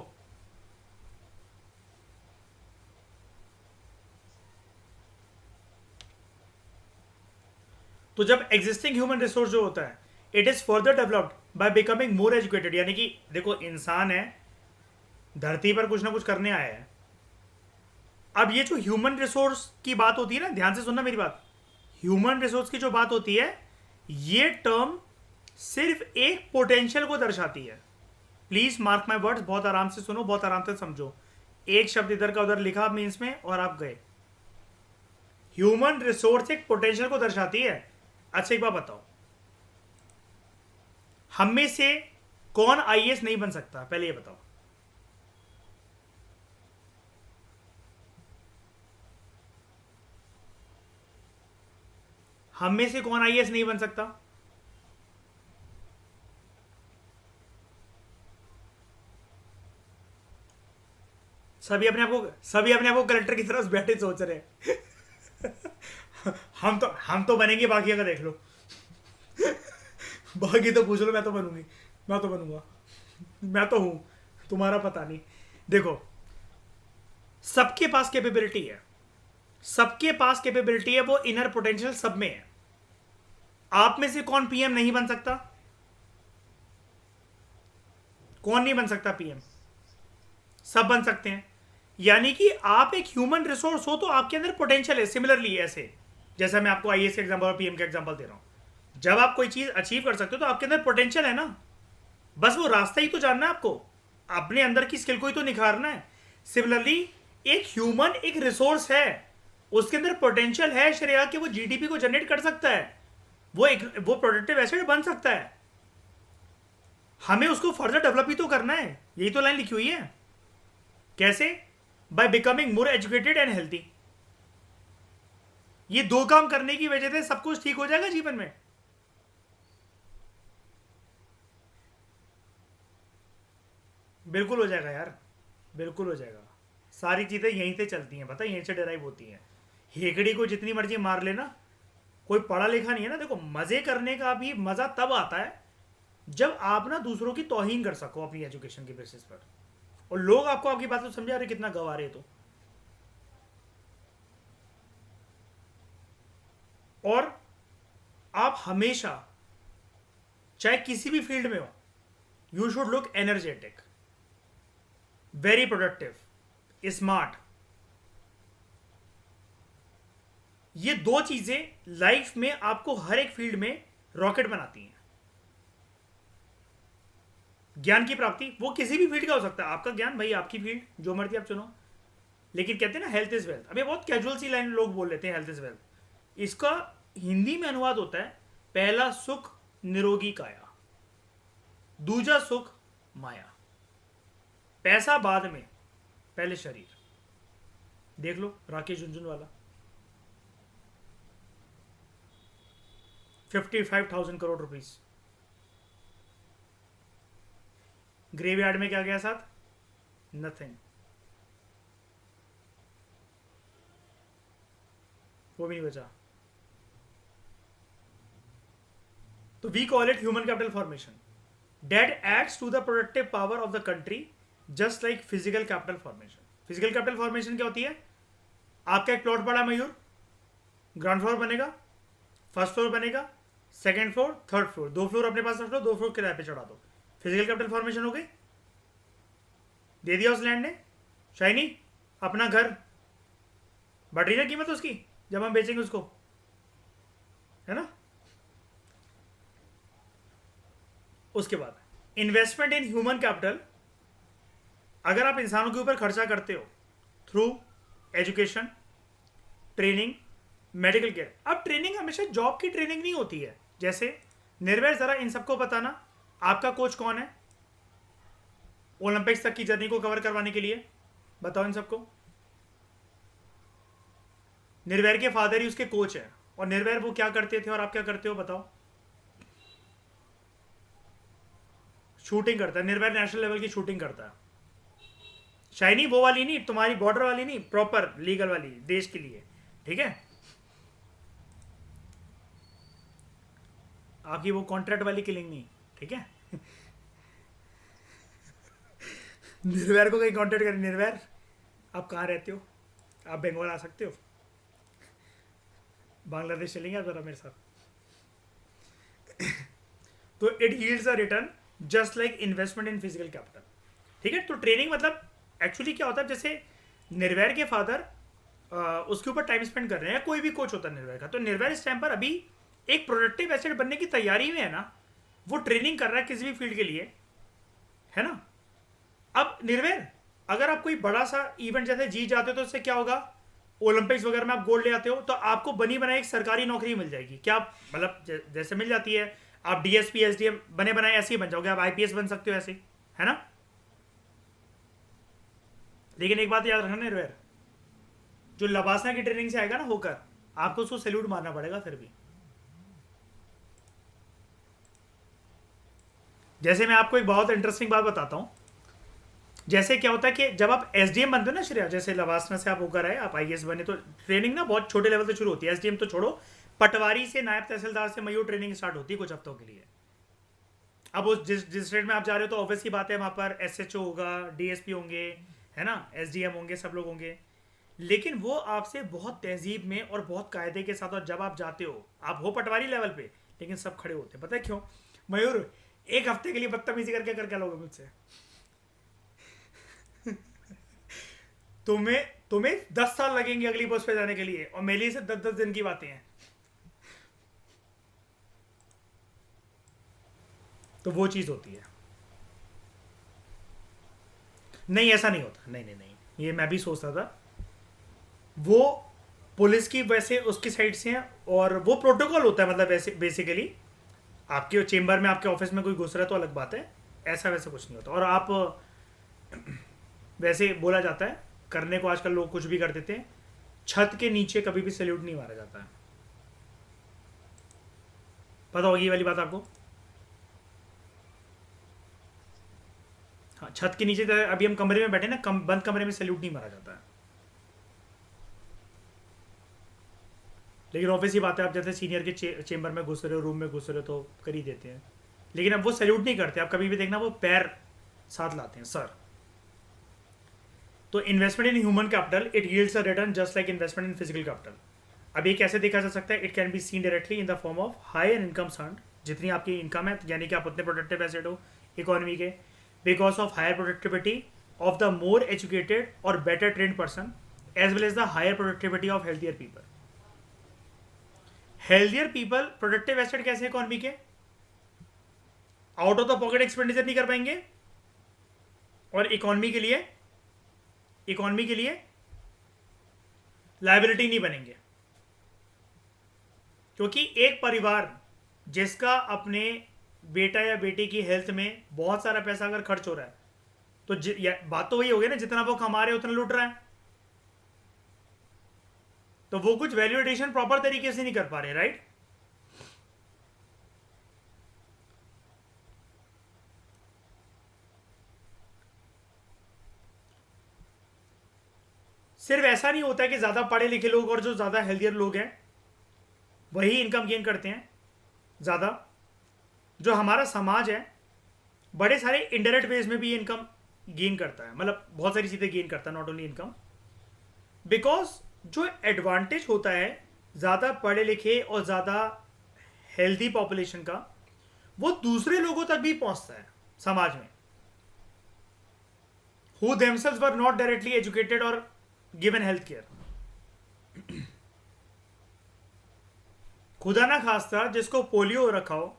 तो जब एग्जिस्टिंग ह्यूमन रिसोर्स जो होता है, it is further developed by becoming more educated, यानी कि देखो इंसान है, धरती पर कुछ ना कुछ करने आया है। अब ये जो ह्यूमन रिसोर्स की बात होती है ना, ध्यान से सुनना मेरी बात, ह्यूमन रिसोर्स की जो बात होती है, ये टर्म सिर्फ एक पोटेंशियल को दर्शाती है। प्लीज मार्क माई वर्ड्स, बहुत आराम से सुनो, बहुत आराम से समझो। एक शब्द इधर का उधर लिखा मीन्स में और आप गए। ह्यूमन रिसोर्स एक पोटेंशियल को दर्शाती है। अच्छा एक बात बताओ, हम में से कौन आईएएस नहीं बन सकता, पहले ये बताओ। हम में से कौन आईएएस नहीं बन सकता? सभी अपने आप को कलेक्टर की तरफ बैठे सोच रहे हैं। हम तो बनेंगे, बाकी का देख लो। बाकी तो पूछ लो, मैं तो बनूंगी, मैं तो बनूंगा, मैं तो हूं, तुम्हारा पता नहीं। देखो, सबके पास कैपेबिलिटी है, सबके पास कैपेबिलिटी है, वो इनर पोटेंशियल सब में है। आप में से कौन पीएम नहीं बन सकता? कौन नहीं बन सकता पीएम? सब बन सकते हैं। यानी कि आप एक ह्यूमन रिसोर्स हो तो आपके अंदर पोटेंशियल है। सिमिलरली ऐसे जैसा मैं आपको आईएएस का एग्जांपल और पीएम का एग्जांपल दे रहा हूं, जब आप कोई चीज अचीव कर सकते हो तो आपके अंदर पोटेंशियल है ना, बस वो रास्ता ही तो जानना है आपको, अपने अंदर की स्किल को ही तो निखारना है। सिमिलरली एक ह्यूमन एक रिसोर्स है, उसके अंदर पोटेंशियल है श्रेया कि वो जीडीपी को जनरेट कर सकता है, वो प्रोडक्टिव एसेट बन सकता है। हमें उसको फर्दर डेवलप ही तो करना है, यही तो लाइन लिखी हुई है। कैसे? By becoming more educated and healthy. ये दो काम करने की वजह से सब कुछ ठीक हो जाएगा जीवन में। बिल्कुल हो जाएगा यार, बिल्कुल हो जाएगा। सारी चीजें यहीं से चलती हैं, पता है, यहीं से डिराइव होती हैं। हेकड़ी को जितनी मर्जी मार लेना, कोई पढ़ा लिखा नहीं है ना। देखो, मजे करने का भी मजा तब आता है जब आप ना दूसरों की तौहीन कर सको अपनी एजुकेशन के बेसिस पर, और लोग आपको आपकी बात तो समझा रहे कितना गवा रहे। तो और आप हमेशा चाहे किसी भी फील्ड में हो, you should look energetic, very productive, smart. ये दो चीजें लाइफ में आपको हर एक फील्ड में रॉकेट बनाती हैं। ज्ञान की प्राप्ति, वो किसी भी फील्ड का हो सकता है। आपका ज्ञान भाई, आपकी फील्ड जो मर्जी आप चुनो। लेकिन कहते हैं ना हेल्थ इज वेल्थ, अभी बहुत कैजुअल सी लाइन लोग बोल लेते हैं हेल्थ इज वेल्थ। इसका हिंदी में अनुवाद होता है, पहला सुख निरोगी काया, दूजा सुख माया। पैसा बाद में, पहले शरीर। देख लो राकेश झुनझुनवाला, 55,000 करोड़ रुपीस। ग्रेवयार्ड में क्या गया साथ? नथिंग, वो भी नहीं बचा। तो we call it human capital formation that aids to the productive power of the country, just like physical capital formation. Physical capital formation क्या होती है? आपका एक प्लॉट पड़ा मयूर, ग्राउंड फ्लोर बनेगा, फर्स्ट फ्लोर बनेगा, सेकंड फ्लोर, थर्ड फ्लोर, दो floor अपने पास रख लो, दो फ्लोर किराए पे चढ़ा दो। फिजिकल कैपिटल फॉर्मेशन हो गई, दे दिया उस लैंड ने, शाइनी अपना घर, बढ़ रही ना कीमत उसकी जब हम बेचेंगे उसको, है ना। उसके बाद इन्वेस्टमेंट इन ह्यूमन कैपिटल, अगर आप इंसानों के ऊपर खर्चा करते हो through education, training, medical care. अब ट्रेनिंग हमेशा जॉब की ट्रेनिंग नहीं होती है। जैसे निर्वैर, जरा इन सबको बताना आपका कोच कौन है ओलंपिक्स तक की जर्नी को कवर करवाने के लिए, बताओ इन सबको। निर्वैर के फादर ही उसके कोच है, और निर्वैर वो क्या करते थे और आप क्या करते हो बताओ। शूटिंग करता है निर्वैर, नेशनल लेवल की शूटिंग करता है। शाइनी वो वाली नहीं, तुम्हारी बॉर्डर वाली नहीं, प्रॉपर लीगल वाली, देश के लिए, ठीक है। आपकी वो कॉन्ट्रैक्ट वाली किलिंग नहीं, ठीक है। निर्वैर को कहीं कॉन्ट्रैक्ट करें, निर्वैर आप कहाँ रहते हो, आप बंगाल आ सकते हो, बांग्लादेश चलेंगे आप जरा मेरे साथ। तो it yields a return just like investment in physical capital, ठीक है। तो ट्रेनिंग मतलब एक्चुअली क्या होता है, जैसे निर्वैर के फादर उसके ऊपर टाइम स्पेंड कर रहे हैं, कोई भी कोच होता है निर्वैर का, तो निर्वैर इस टाइम पर अभी एक प्रोडक्टिव एसेट बनने की तैयारी में है ना, वो ट्रेनिंग कर रहा है किसी भी फील्ड के लिए, है ना। अब निर्वैर अगर आप कोई बड़ा सा इवेंट जैसे जीत जाते हो तो उससे क्या होगा, ओलंपिक्स वगैरह में आप गोल्ड ले आते हो तो आपको बनी बनाई एक सरकारी नौकरी मिल जाएगी। क्या मतलब जैसे मिल जाती है, आप डीएसपी एसडीएम बने बनाए ऐसे ही बन जाओगे, आप आईपीएस बन सकते हो ऐसे, है ना। लेकिन एक बात याद रखना निर्वैर, जो लबासना की ट्रेनिंग से आएगा ना होकर, आपको उसको सैल्यूट मारना पड़ेगा फिर भी। जैसे मैं आपको एक बहुत इंटरेस्टिंग बात बताता हूँ, जैसे क्या होता है कि जब आप एसडीएम बनते हो ना श्रेया, जैसे लवासना से आप होकर आए, आप आईएएस बने, तो ट्रेनिंग ना बहुत छोटे लेवल से शुरू होती है। एसडीएम तो छोड़ो, पटवारी से नायब तहसीलदार से मयूर ट्रेनिंग स्टार्ट होती है कुछ हफ्तों के लिए। अब उस जिस स्टेट में आप जा रहे हो तो ऑब्वियस की बात है, वहाँ पर एसएचओ होगा, डीएसपी होंगे, है ना, एसडीएम होंगे, सब लोग होंगे। लेकिन वो आपसे बहुत तहजीब में और बहुत कायदे के साथ, और जब आप जाते हो, आप हो पटवारी लेवल पे, लेकिन सब खड़े होते हैं। पता है क्यों? मयूर एक हफ्ते के लिए बदतमीजी करके लोगे मुझसे, तुम्हें तुम्हें 10 साल लगेंगे अगली पोस्ट पे जाने के लिए, और मेरे लिए से 10-10 दिन की बातें हैं। तो वो चीज होती है। नहीं ऐसा नहीं होता, नहीं नहीं नहीं, ये मैं भी सोचता था। वो पुलिस की वैसे उसकी साइड से है, और वो प्रोटोकॉल होता है, मतलब वैसे बेसिकली आपके चेंबर में आपके ऑफिस में कोई घुस रहा है तो अलग बात है, ऐसा वैसा कुछ नहीं होता। और आप वैसे बोला जाता है करने को, आजकल लोग कुछ भी कर देते हैं, छत के नीचे कभी भी सैल्यूट नहीं मारा जाता है। पता होगी ये वाली बात आपको? हाँ, छत के नीचे अभी हम कमरे में बैठे ना, बंद कमरे में सैल्यूट नहीं मारा जाता है। लेकिन ऑब्वियस ही बात है, आप जैसे सीनियर के चेंबर में घुस रहे हो, रूम में घुस रहे हो, तो कर ही देते हैं। लेकिन अब वो सैल्यूट नहीं करते, आप कभी भी देखना वो पैर साथ लाते हैं, सर। तो investment in human capital it yields a return just like investment in physical capital. अब ये कैसे देखा जा सकता है? It can be seen directly in the form of higher income earned. जितनी आपकी इनकम है, यानी कि आप उतने प्रोडक्टिव एसेट हो इकोनॉमी के, because of higher productivity of the more educated और better trained person, as well as the higher productivity of healthier people. Healthier people productive asset कैसे इकोनॉमी के? Out of the pocket expenditure नहीं कर पाएंगे, और economy के लिए liability नहीं बनेंगे। क्योंकि एक परिवार जिसका अपने बेटा या बेटी की हेल्थ में बहुत सारा पैसा अगर खर्च हो रहा है, तो बात तो वही हो गई ना, जितना वो कमा रहे उतना लूट रहा है, तो वो कुछ वैल्यू एडिशन प्रॉपर तरीके से नहीं कर पा रहे, राइट? सिर्फ ऐसा नहीं होता है कि ज़्यादा पढ़े लिखे लोग और जो ज़्यादा हेल्थियर लोग हैं वही इनकम गेन करते हैं ज़्यादा। जो हमारा समाज है बड़े सारे इनडायरेक्ट वेज में भी इनकम गेन करता है, मतलब बहुत सारी चीज़ें गेन करता है, नॉट ओनली इनकम। बिकॉज जो एडवांटेज होता है ज़्यादा पढ़े लिखे और ज़्यादा हेल्दी पॉपुलेशन का, वो दूसरे लोगों तक भी पहुंचता है। समाज में, who themselves were not directly educated or given health care. खुदा ना खास्ता जिसको पोलियो हो रखा हो,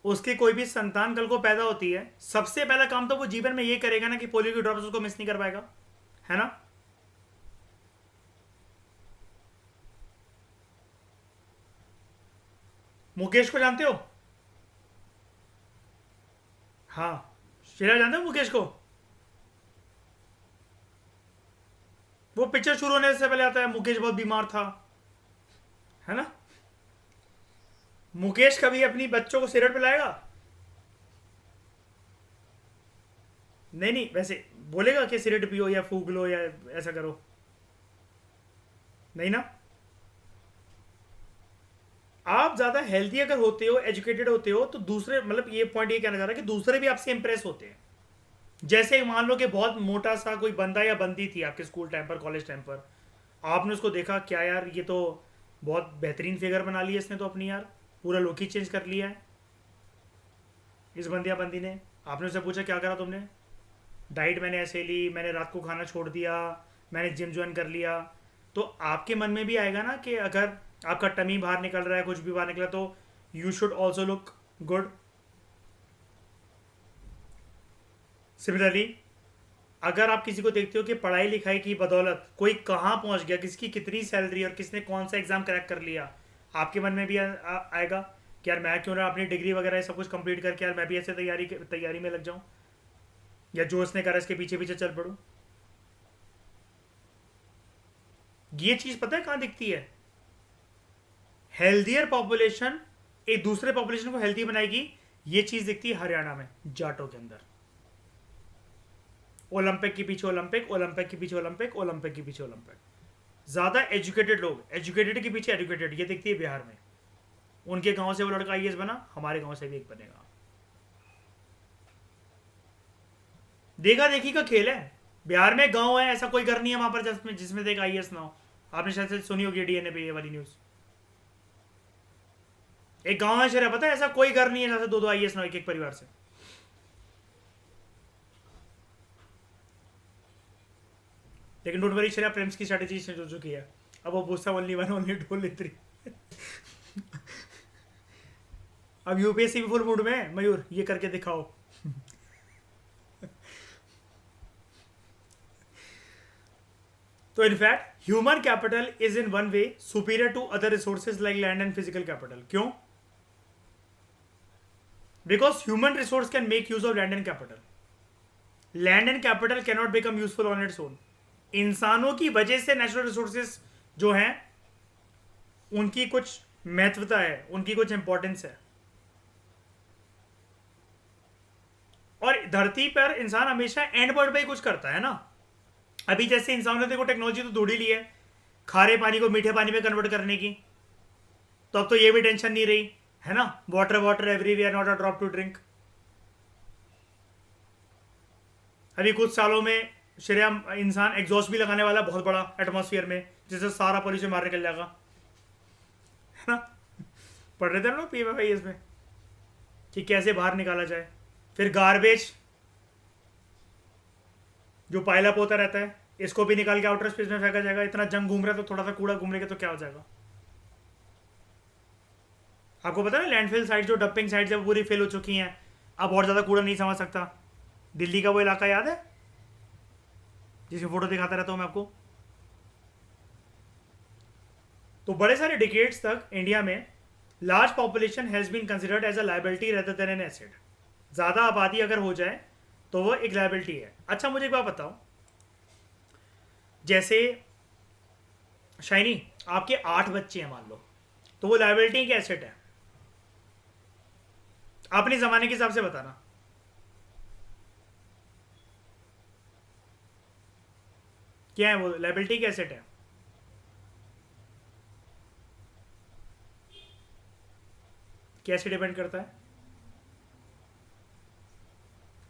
उसकी कोई भी संतान कल को पैदा होती है, सबसे पहला काम तो वो जीवन में ये करेगा ना कि पोलियो की ड्रॉप्स उसको मिस नहीं कर पाएगा, है ना? मुकेश को जानते हो? हाँ, श्रेया जानते हो मुकेश को? वो पिक्चर शुरू होने से पहले आता है मुकेश बहुत बीमार था, है ना? मुकेश कभी अपनी बच्चों को सिगरेट पिलाएगा? नहीं नहीं, वैसे बोलेगा कि सिगरेट पियो या फूक लो या ऐसा करो, नहीं ना? आप ज्यादा हेल्दी अगर होते हो, एजुकेटेड होते हो, तो दूसरे, मतलब ये पॉइंट ये कहना चाह रहा है कि दूसरे भी आपसे इंप्रेस होते हैं. जैसे मान लो कि बहुत मोटा सा कोई बंदा या बंदी थी आपके स्कूल टाइम पर, कॉलेज टाइम पर, आपने उसको देखा, क्या यार ये तो बहुत बेहतरीन फिगर बना ली है इसने तो अपनी, यार पूरा लुक ही चेंज कर लिया है इस बंदी या बंदी ने. आपने उससे पूछा क्या करा तुमने? डाइट मैंने ऐसे ली, मैंने रात को खाना छोड़ दिया, मैंने जिम ज्वाइन कर लिया. तो आपके मन में भी आएगा ना कि अगर आपका टमी बाहर निकल रहा है, कुछ भी बाहर निकला, तो you should also look good. Similarly अगर आप किसी को देखते हो कि पढ़ाई लिखाई की बदौलत कोई कहाँ पहुँच गया, किसकी कितनी सैलरी और किसने कौन सा एग्ज़ाम क्रैक कर लिया, आपके मन में भी आएगा कि यार मैं क्यों ना अपनी डिग्री वगैरह सब कुछ कंप्लीट करके यार मैं भी ऐसे तैयारी में लग जाऊँ, या जो उसने करा इसके पीछे पीछे चल पड़ूँ. ये चीज़ पता है कहाँ दिखती है? हेल्दियर पॉपुलेशन एक दूसरे पॉपुलेशन को हेल्दी बनाएगी. ये चीज़ दिखती है हरियाणा में जाटों के अंदर. ओलंपिक के पीछे ओलंपिक, ओलंपिक के पीछे ओलंपिक, ओलंपिक के पीछे ओलंपिक. ज़्यादा एजुकेटेड लोग, एजुकेटेड के पीछे एजुकेटेड, ये दिखती है बिहार में. उनके गांव से वो लड़का आईएएस बना, हमारे गांव से भी एक बनेगा. देखा देखी का खेल है. बिहार में गांव है, ऐसा कोई घर नहीं है वहां पर जिसमें देख आईएएस ना हो. आपने शायद से सुनी होगी डीएनए पे ये वाली न्यूज़. एक गांव है शहर, पता है, ऐसा कोई घर नहीं है जहां से दो दो आईएएस ना हो एक एक परिवार से. लेकिन डोंट वरी शरिया, प्रेम्स की स्ट्रेटेजी चेंज हो चुकी है. अब वो पूछता only one only two only three. अब यूपीएससी भी फुल मूड में है. मयूर ये करके दिखाओ. तो in fact human capital is in one way superior to other resources like land and physical capital. क्यों? Because human resource can make use of land and capital. Land and capital can not become useful on its own. इंसानों की वजह से natural resources जो हैं उनकी कुछ महत्वता है, उनकी कुछ इंपॉर्टेंस है. और धरती पर इंसान हमेशा एंड पॉइंट पे ही कुछ करता है ना. अभी जैसे इंसानों ने देखो टेक्नोलॉजी तो ढूंढ ही ली है खारे पानी को मीठे पानी में कन्वर्ट करने की, तो अब तो ये भी टेंशन नहीं रही, है ना? Water water everywhere, not a drop to drink. अभी कुछ सालों में श्रेया इंसान एग्जॉस्ट भी लगाने वाला बहुत बड़ा एटमॉस्फेयर में, जिससे सारा पॉल्यूशन बाहर निकल जाएगा, है ना? पढ़ रहे थे हम लोग पीएमएफआईएस में कि कैसे बाहर निकाला जाए. फिर गार्बेज जो पाइलअप होता रहता है, इसको भी निकाल के आउटर स्पेस में फेंका जाएगा. इतना जंग घूम रहा है तो थोड़ा सा कूड़ा घूम लेगा तो क्या हो जाएगा? आपको पता है लैंडफिल साइट जो डंपिंग साइट जब पूरी फेल हो चुकी हैं, अब और ज़्यादा कूड़ा नहीं समझ सकता. दिल्ली का वो इलाका याद है जिसकी फोटो दिखाता रहता हूँ मैं आपको. तो बड़े सारे डिकेड्स तक इंडिया में large population has been considered as a liability rather than an asset. ज़्यादा आबादी अगर हो जाए तो वो एक लाइबिलिटी है. अच्छा मुझे एक बात बताओ, जैसे शाइनी आपके 8 बच्चे हैं मान लो, तो वो लाइबिलिटी की एसेट है? अपने ज़माने के हिसाब से बताना. क्या है वो? लाइबिलिटी की एसेट है. कैसे डिपेंड करता है?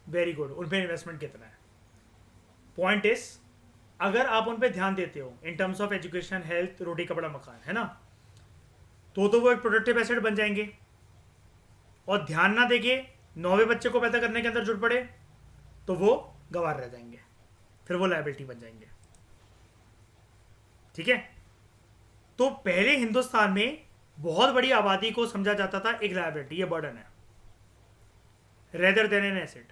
Very good. उन पर इन्वेस्टमेंट कितना है? पॉइंट इज, अगर आप उन पर ध्यान देते हो in terms of education, health, रोटी कपड़ा मकान, है ना, तो वो एक प्रोडक्टिव एसेट बन जाएंगे. और ध्यान ना देंगे 9वें बच्चे को पैदा करने के अंदर जुट पड़े तो वो गवार रह जाएंगे, फिर वो लायबिलिटी बन जाएंगे। ठीक है, तो पहले हिंदुस्तान में बहुत बड़ी आबादी को समझा जाता था एक लायबिलिटी, ये बर्डन है, रेदर देन एन एसेट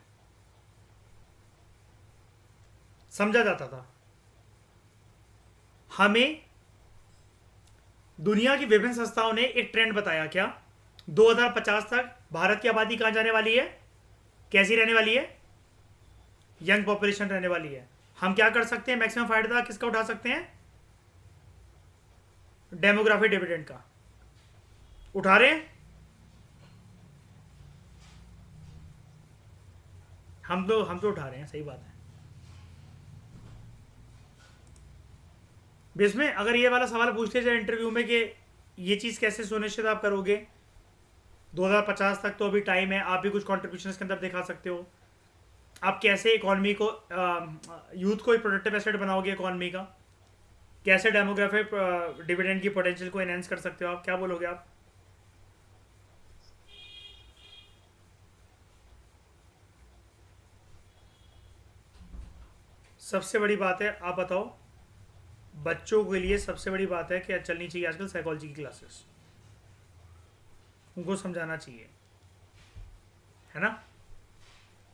समझा जाता था। हमें दुनिया की विभिन्न संस्थाओं ने एक ट्रेंड बताया, क्या 2050 तक भारत की आबादी कहां जाने वाली है, कैसी रहने वाली है, यंग पॉपुलेशन रहने वाली है। हम क्या कर सकते हैं, मैक्सिमम फायदा किसका उठा सकते हैं, डेमोग्राफी डिविडेंड का उठा रहे हैं। हम तो उठा रहे हैं, सही बात है। इसमें अगर ये वाला सवाल पूछ लिया जाए इंटरव्यू में कि ये चीज़ कैसे सुनिश्चित आप करोगे 2050 तक, तो अभी टाइम है, आप भी कुछ कॉन्ट्रीब्यूशन इसके अंदर दिखा सकते हो। आप कैसे इकोनॉमी को यूथ को एक प्रोडक्टिव एसेट बनाओगे इकोनॉमी का, कैसे डेमोग्राफिक डिविडेंड की पोटेंशियल को एनहेंस कर सकते हो, आप क्या बोलोगे आप? सबसे बड़ी बात है, आप बताओ, बच्चों के लिए सबसे बड़ी बात है कि चलनी चाहिए आजकल साइकोलॉजी की क्लासेस, उनको समझाना चाहिए, है ना।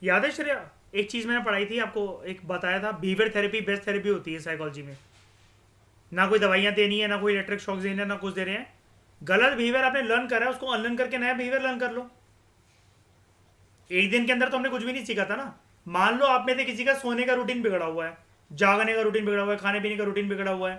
याद है श्रेया, एक चीज़ मैंने पढ़ाई थी, आपको एक बताया था, बिहेवियर थेरेपी बेस्ट थेरेपी होती है साइकोलॉजी में। ना कोई दवाइयाँ देनी है, ना कोई इलेक्ट्रिक शॉक देने हैं, ना कुछ दे रहे हैं। गलत बिहेवियर आपने लर्न करा है, उसको अनलर्न करके नया बिहेवियर लर्न कर लो। एक दिन के अंदर तो हमने कुछ भी नहीं सीखा था ना। मान लो आप में से किसी का सोने का रूटीन बिगड़ा हुआ है, जागने का रूटीन बिगड़ा हुआ है, खाने पीने का रूटीन बिगड़ा हुआ है,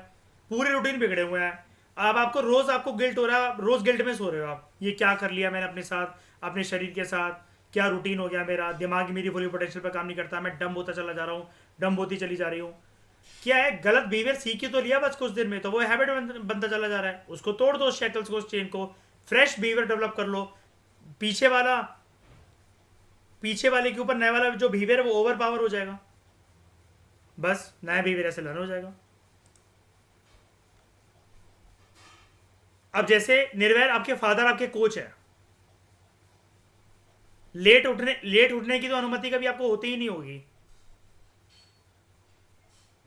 पूरे रूटीन बिगड़े हुए हैं। अब आपको रोज आपको गिल्ट हो रहा है, रोज गिल्ट में सो रहे हो आप, ये क्या कर लिया मैंने अपने साथ, अपने शरीर के साथ, क्या रूटीन हो गया मेरा, दिमाग मेरी फुली पोटेंशियल पर काम नहीं करता, मैं डम होता चला जा रहा हूँ, डम होती चली जा रही हूँ। क्या है, गलत बिहेवियर सीख ही तो लिया बस कुछ दिन में, तो वो हैबिट बनता चला जा रहा है। उसको तोड़ दो, शैकल्स को, उस चेन को, फ्रेश बिहेवियर डेवलप कर लो। पीछे वाले के ऊपर नया वाला जो बिहेवियर है वो ओवर पावर हो जाएगा, बस नया बिहेवियर ऐसे लर्न हो जाएगा। अब जैसे निर्वैर आपके फादर आपके कोच है, लेट उठने की तो अनुमति कभी आपको होती ही नहीं होगी,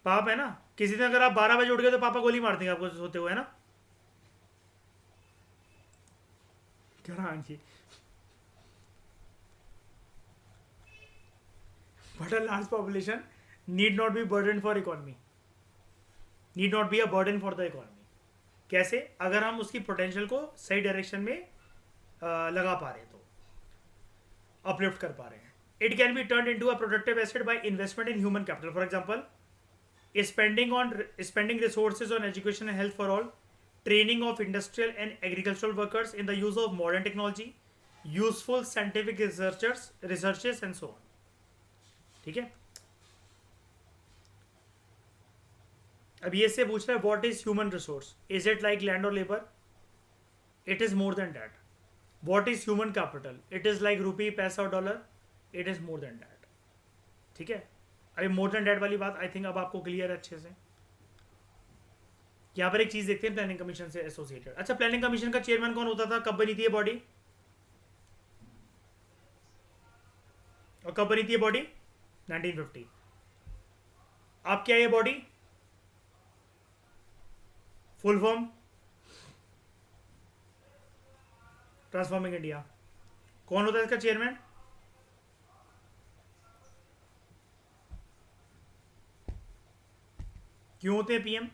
पाप है ना। किसी दिन अगर आप 12 बजे उठ गए तो पापा गोली मार देंगे आपको सोते हुए, है ना। हाँ जी, but a large population need not be burden for economy, need not be a burden for the economy. कैसे, अगर हम उसकी पोटेंशियल को सही डायरेक्शन में लगा पा रहे हैं, तो अपलिफ्ट कर पा रहे हैं। It can be turn into a productive asset by investment in human capital, for example spending resources on education and health for all, training of industrial and agricultural workers in the use of modern technology, useful scientific researches and so on. ठीक है, अब ये से पूछ रहा है what is human resource, is it like land और labour? It is more than that. What is human capital? It is like rupee, पैसा और dollar? It is more than that. ठीक है, अभी मोर देन डैट वाली बात I think अब आपको क्लियर है अच्छे से। यहां पर एक चीज देखते हैं प्लानिंग कमीशन से एसोसिएटेड। अच्छा, प्लानिंग कमीशन का चेयरमैन कौन होता था, कब बनी थी ये बॉडी, और कब बनी थी ये बॉडी? 1950। अब क्या है ये body? Full form transforming India. कौन होता है इसका चेयरमैन? क्यों होते हैं पीएम?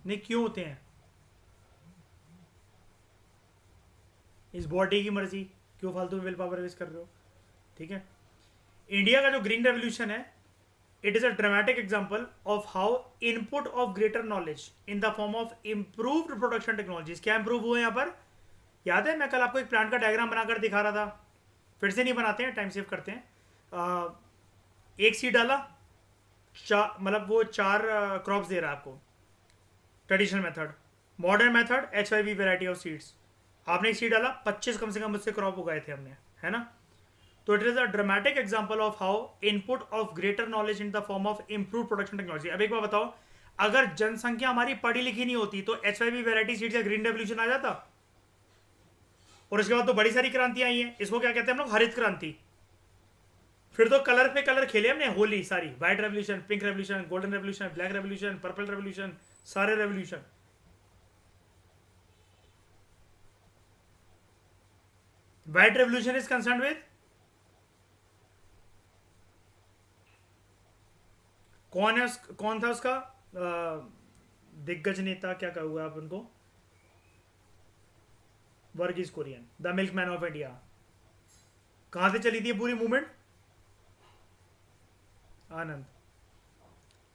नहीं, क्यों होते हैं? इस बॉडी की मर्जी, क्यों फालतू में विल पावर वेस्ट कर रहे हो? ठीक है, इंडिया का जो ग्रीन रेवोल्यूशन है, it is a dramatic example of how input of greater knowledge in the form of improved production technologies, क्या इंप्रूव हुए यहाँ पर? याद है मैं कल आपको एक प्लांट का डायग्राम बनाकर दिखा रहा था, फिर से नहीं बनाते हैं, टाइम सेव करते हैं। एक सीड डाला, मतलब वो 4 क्रॉप्स दे रहा है आपको, traditional method. Modern method HYV variety of seeds, आपने एक सीड डाला, 25 कम से कम उससे क्रॉप उगाए थे हमने, है ना। तो it is a dramatic example of how input of greater knowledge in the form of improve production technology. अब एक बार बताओ, अगर जनसंख्या हमारी पढ़ी लिखी नहीं होती तो HYV वेराइटी सीड्स या ग्रीन रेवोल्यूशन आ जाता? और उसके बाद तो बड़ी सारी क्रांतियां आई हैं, इसको क्या कहते हैं हम लोग, हरित क्रांति। फिर तो कलर पे कलर खेले हमने, होली सारी, white revolution, pink revolution, golden revolution, black revolution, purple revolution, सारे revolution. White revolution is concern with कौन है, कौन था उसका दिग्गज नेता, क्या कहूँगा आप उनको, Varghese Kurien, the milkman of India. कहां से चली थी पूरी movement? Anand.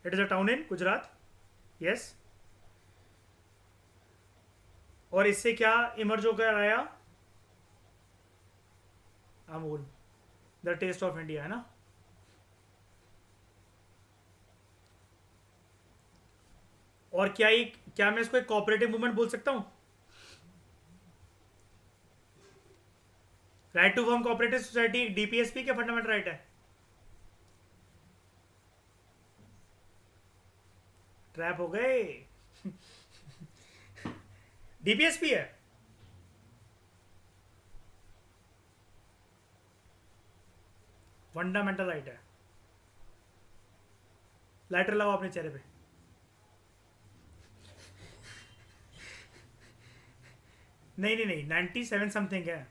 It is a town in Gujarat, yes. और इससे क्या इमर्ज होकर आया? Amul, the taste of India, है ना। और क्या मैं इसको एक कोऑपरेटिव मूवमेंट बोल सकता हूं? Right to form cooperative society DPSP के फंडामेंटल राइट है। ट्रैप हो गए। डीपीएसपी है। फंडामेंटल राइट है। लाइटर लगाओ अपने चेहरे पे। नहीं नहीं नहीं, 97 समथिंग है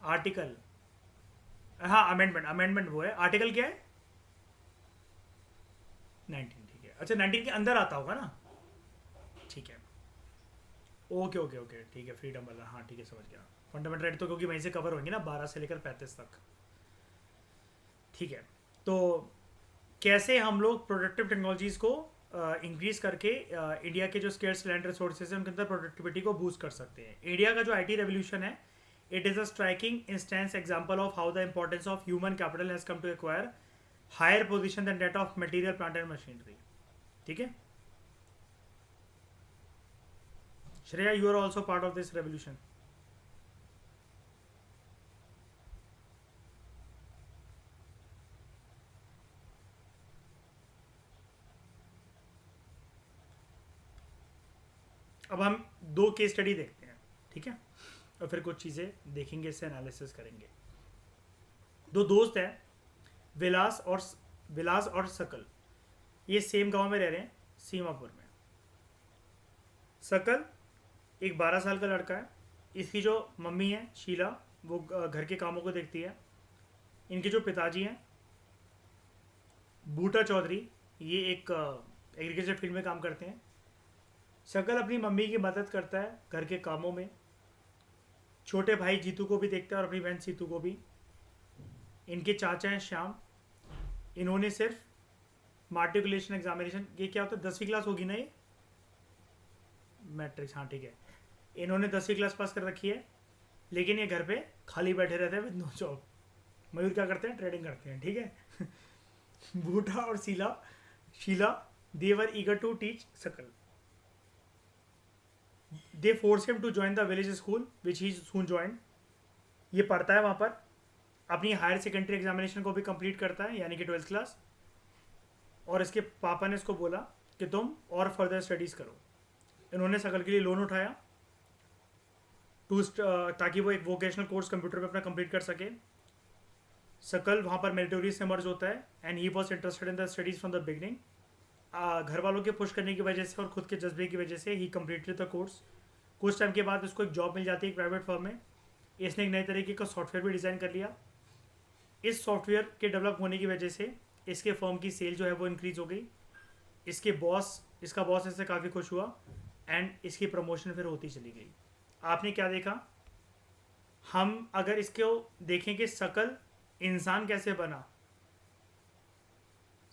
आर्टिकल। हाँ, अमेंडमेंट, अमेंडमेंट वो है। आर्टिकल क्या है? 19, ठीक है। अच्छा, 19 के अंदर आता होगा ना, ठीक है। ओके ओके ओके, ठीक है, फ्रीडम वाला, हाँ ठीक है, समझ गया। फंडामेंटल राइट तो क्योंकि वहीं से कवर होंगे ना, 12 से लेकर 35 तक, ठीक है। तो कैसे हम लोग प्रोडक्टिव टेक्नोलॉजीज को इंक्रीज करके इंडिया के जो स्केर्स लैंड रिसोर्सेज हैं उनके अंदर प्रोडक्टिविटी को बूस्ट कर सकते हैं। इंडिया का जो आईटी रेवोल्यूशन है, it is a striking instance example of how the importance of human capital has come to acquire higher position than that of material plant and machinery, ठीक है। Shreya, you are also part of this revolution. अब हम 2 case study देखते हैं, ठीक है, और फिर कुछ चीज़ें देखेंगे, इससे एनालिसिस करेंगे। 2 दोस्त हैं, विलास और सकल। ये सेम गांव में रह रहे हैं, सीमापुर में। सकल एक 12 साल का लड़का है। इसकी जो मम्मी है शीला, वो घर के कामों को देखती है। इनके जो पिताजी हैं बूटा चौधरी, ये एक एग्रीकल्चर फील्ड में काम करते हैं। सकल अपनी मम्मी की मदद करता है घर के कामों में। छोटे भाई जीतू को भी देखता है और अपनी बहन सीतू को भी। इनके चाचा हैं श्याम, इन्होंने सिर्फ मार्टिकुलेशन एग्जामिनेशन, ये क्या होता है, 10वीं क्लास होगी ना ये, मैट्रिक्स, हाँ ठीक है, इन्होंने 10वीं क्लास पास कर रखी है, लेकिन ये घर पे खाली बैठे रहते हैं विद नो जॉब। मयूर क्या करते हैं, ट्रेडिंग करते हैं, ठीक है। बूटा और Sheela they were eager to teach Sakal. They force him to join the village school which he soon join. ये पढ़ता है वहाँ पर, अपनी हायर सेकेंडरी एग्जामिनेशन को भी कंप्लीट करता है, यानी कि 12th क्लास। और इसके पापा ने इसको बोला कि तुम और फर्दर स्टडीज़ करो। इन्होंने सकल के लिए लोन उठाया ताकि वो एक वोकेशनल कोर्स कंप्यूटर पे अपना कंप्लीट कर सके। सकल वहाँ पर मेरिटोरियस से मर्ज होता है and he was interested in the studies from the beginning. घर वालों के पुश करने की वजह से और खुद के जज्बे की वजह से ही कम्प्लीटेड द कोर्स। कुछ टाइम के बाद उसको एक जॉब मिल जाती है एक प्राइवेट फर्म में। इसने एक नए तरीके का सॉफ्टवेयर भी डिज़ाइन कर लिया। इस सॉफ्टवेयर के डेवलप होने की वजह से इसके फर्म की सेल जो है वो इंक्रीज़ हो गई। इसका बॉस इससे काफ़ी खुश हुआ एंड इसकी प्रमोशन फिर होती चली गई। आपने क्या देखा, हम अगर इसको देखें कि सकल इंसान कैसे बना,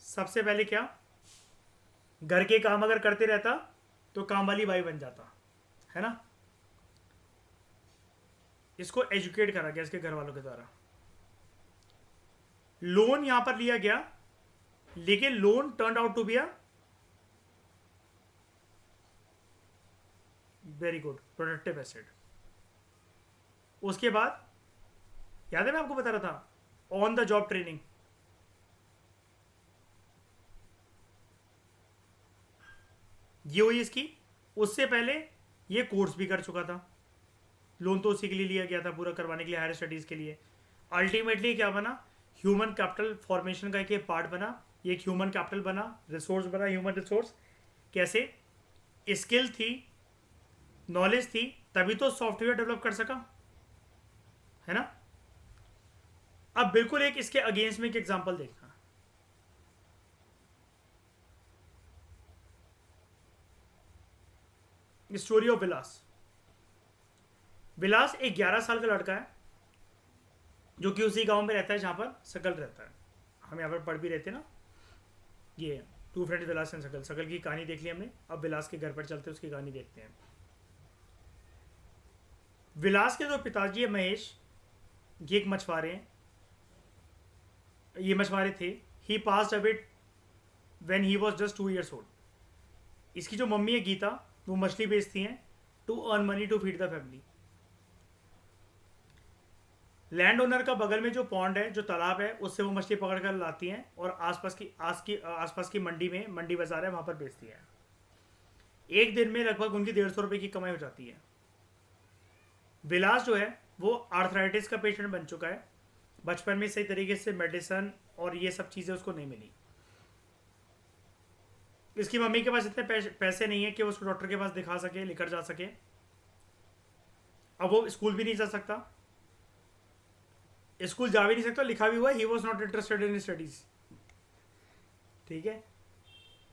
सबसे पहले क्या, घर के काम अगर करते रहता तो काम वाली बाई बन जाता, है ना। इसको एजुकेट करा गया इसके घर वालों के द्वारा। लोन यहां पर लिया गया, लेकिन loan turn out to be a very good productive asset. उसके बाद याद है मैं आपको बता रहा था ऑन द जॉब ट्रेनिंग। ये हुई इसकी। उससे पहले ये कोर्स भी कर चुका था, लोन तो उसी के लिए लिया गया था पूरा करवाने के लिए, हायर स्टडीज़ के लिए। अल्टीमेटली क्या बना, ह्यूमन कैपिटल फॉर्मेशन का एक पार्ट बना, ये एक ह्यूमन कैपिटल बना, रिसोर्स बना, ह्यूमन रिसोर्स। कैसे? स्किल थी, नॉलेज थी, तभी तो सॉफ्टवेयर डेवलप कर सका, है ना। अब बिल्कुल एक इसके अगेंस्ट में एक एग्जांपल देखना। स्टोरी ऑफ विलास। विलास एक 11 साल का लड़का है जो कि उसी गांव में रहता है जहां पर सकल रहता है। हम यहाँ पर पढ़ भी रहते ना, ये टू फ्रेंड विलास एंड सकल। सकल की कहानी देख ली हमने, अब विलास के घर पर चलते उसकी कहानी देखते हैं। विलास के जो पिताजी है महेश, ये एक मछुआरे हैं, ये मछुआरे थे। He passed away when he was just 2 years old. इसकी जो मम्मी है गीता, वो मछली बेचती हैं to earn money to feed the family. Land owner का बगल में जो पॉन्ड है, जो तालाब है, उससे वो मछली पकड़ कर लाती हैं और आसपास की मंडी में, मंडी बाजार है, वहां पर बेचती हैं। एक दिन में लगभग उनकी 150 रुपये की कमाई हो जाती है। विलास जो है वो आर्थराइटिस का पेशेंट बन चुका है। बचपन में सही तरीके से मेडिसिन और ये सब चीज़ें उसको नहीं मिली। इसकी मम्मी के पास इतने पैसे नहीं है कि वो उसको डॉक्टर के पास दिखा सके, लेकर जा सके। अब वो स्कूल भी नहीं जा सकता, स्कूल जा भी नहीं सकता, लिखा भी हुआ है ही was not interested in studies. ठीक है।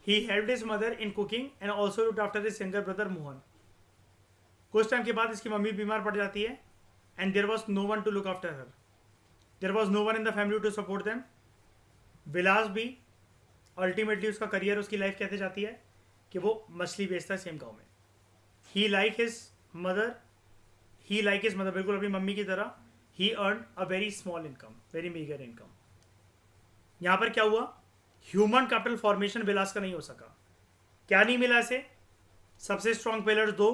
He helped his mother in cooking and also looked after his younger brother Mohan. कुछ टाइम के बाद इसकी मम्मी बीमार पड़ जाती है and there was no one to look after her, there was no one in the family to support them. Vilas भी ultimately उसका करियर, उसकी लाइफ कैसे जाती है कि वो मछली बेचता है सेम गाँव में। ही लाइक हिज मदर, बिल्कुल अपनी मम्मी की तरह। He earn a very small income, very meagre income. यहां पर क्या हुआ, ह्यूमन कैपिटल फॉर्मेशन विलास का नहीं हो सका। क्या नहीं मिला इसे? सबसे स्ट्रॉन्ग पिलर्स दो,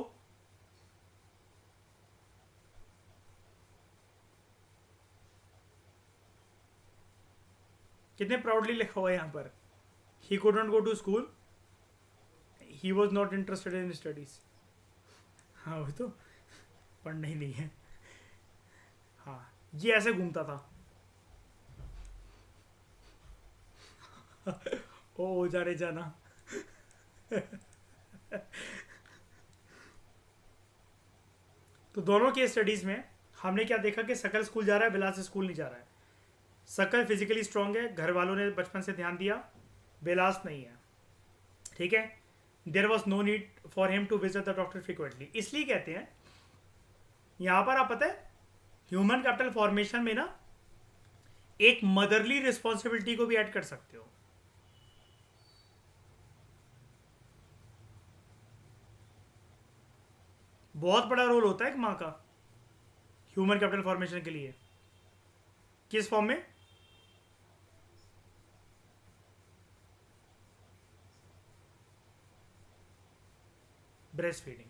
कितने प्राउडली लिखा हुआ है यहां पर, he could not go to school, he was not interested in studies. हाँ वो तो पढ़ना ही नहीं है। हाँ, ये ऐसे घूमता था। ओ जा रे जाना। तो दोनों के स्टडीज में हमने क्या देखा कि सकल स्कूल जा रहा है, विलास स्कूल नहीं जा रहा है। सकल फिजिकली स्ट्रांग है, घर वालों ने बचपन से ध्यान दिया, विलास नहीं है। ठीक है। There was no need for him to visit the doctor frequently. इसलिए कहते हैं यहां पर, आप पता है ह्यूमन कैपिटल फॉर्मेशन में ना एक मदरली रिस्पॉन्सिबिलिटी को भी ऐड कर सकते हो। बहुत बड़ा रोल होता है एक माँ का ह्यूमन कैपिटल फॉर्मेशन के लिए। किस फॉर्म में? Breast feeding.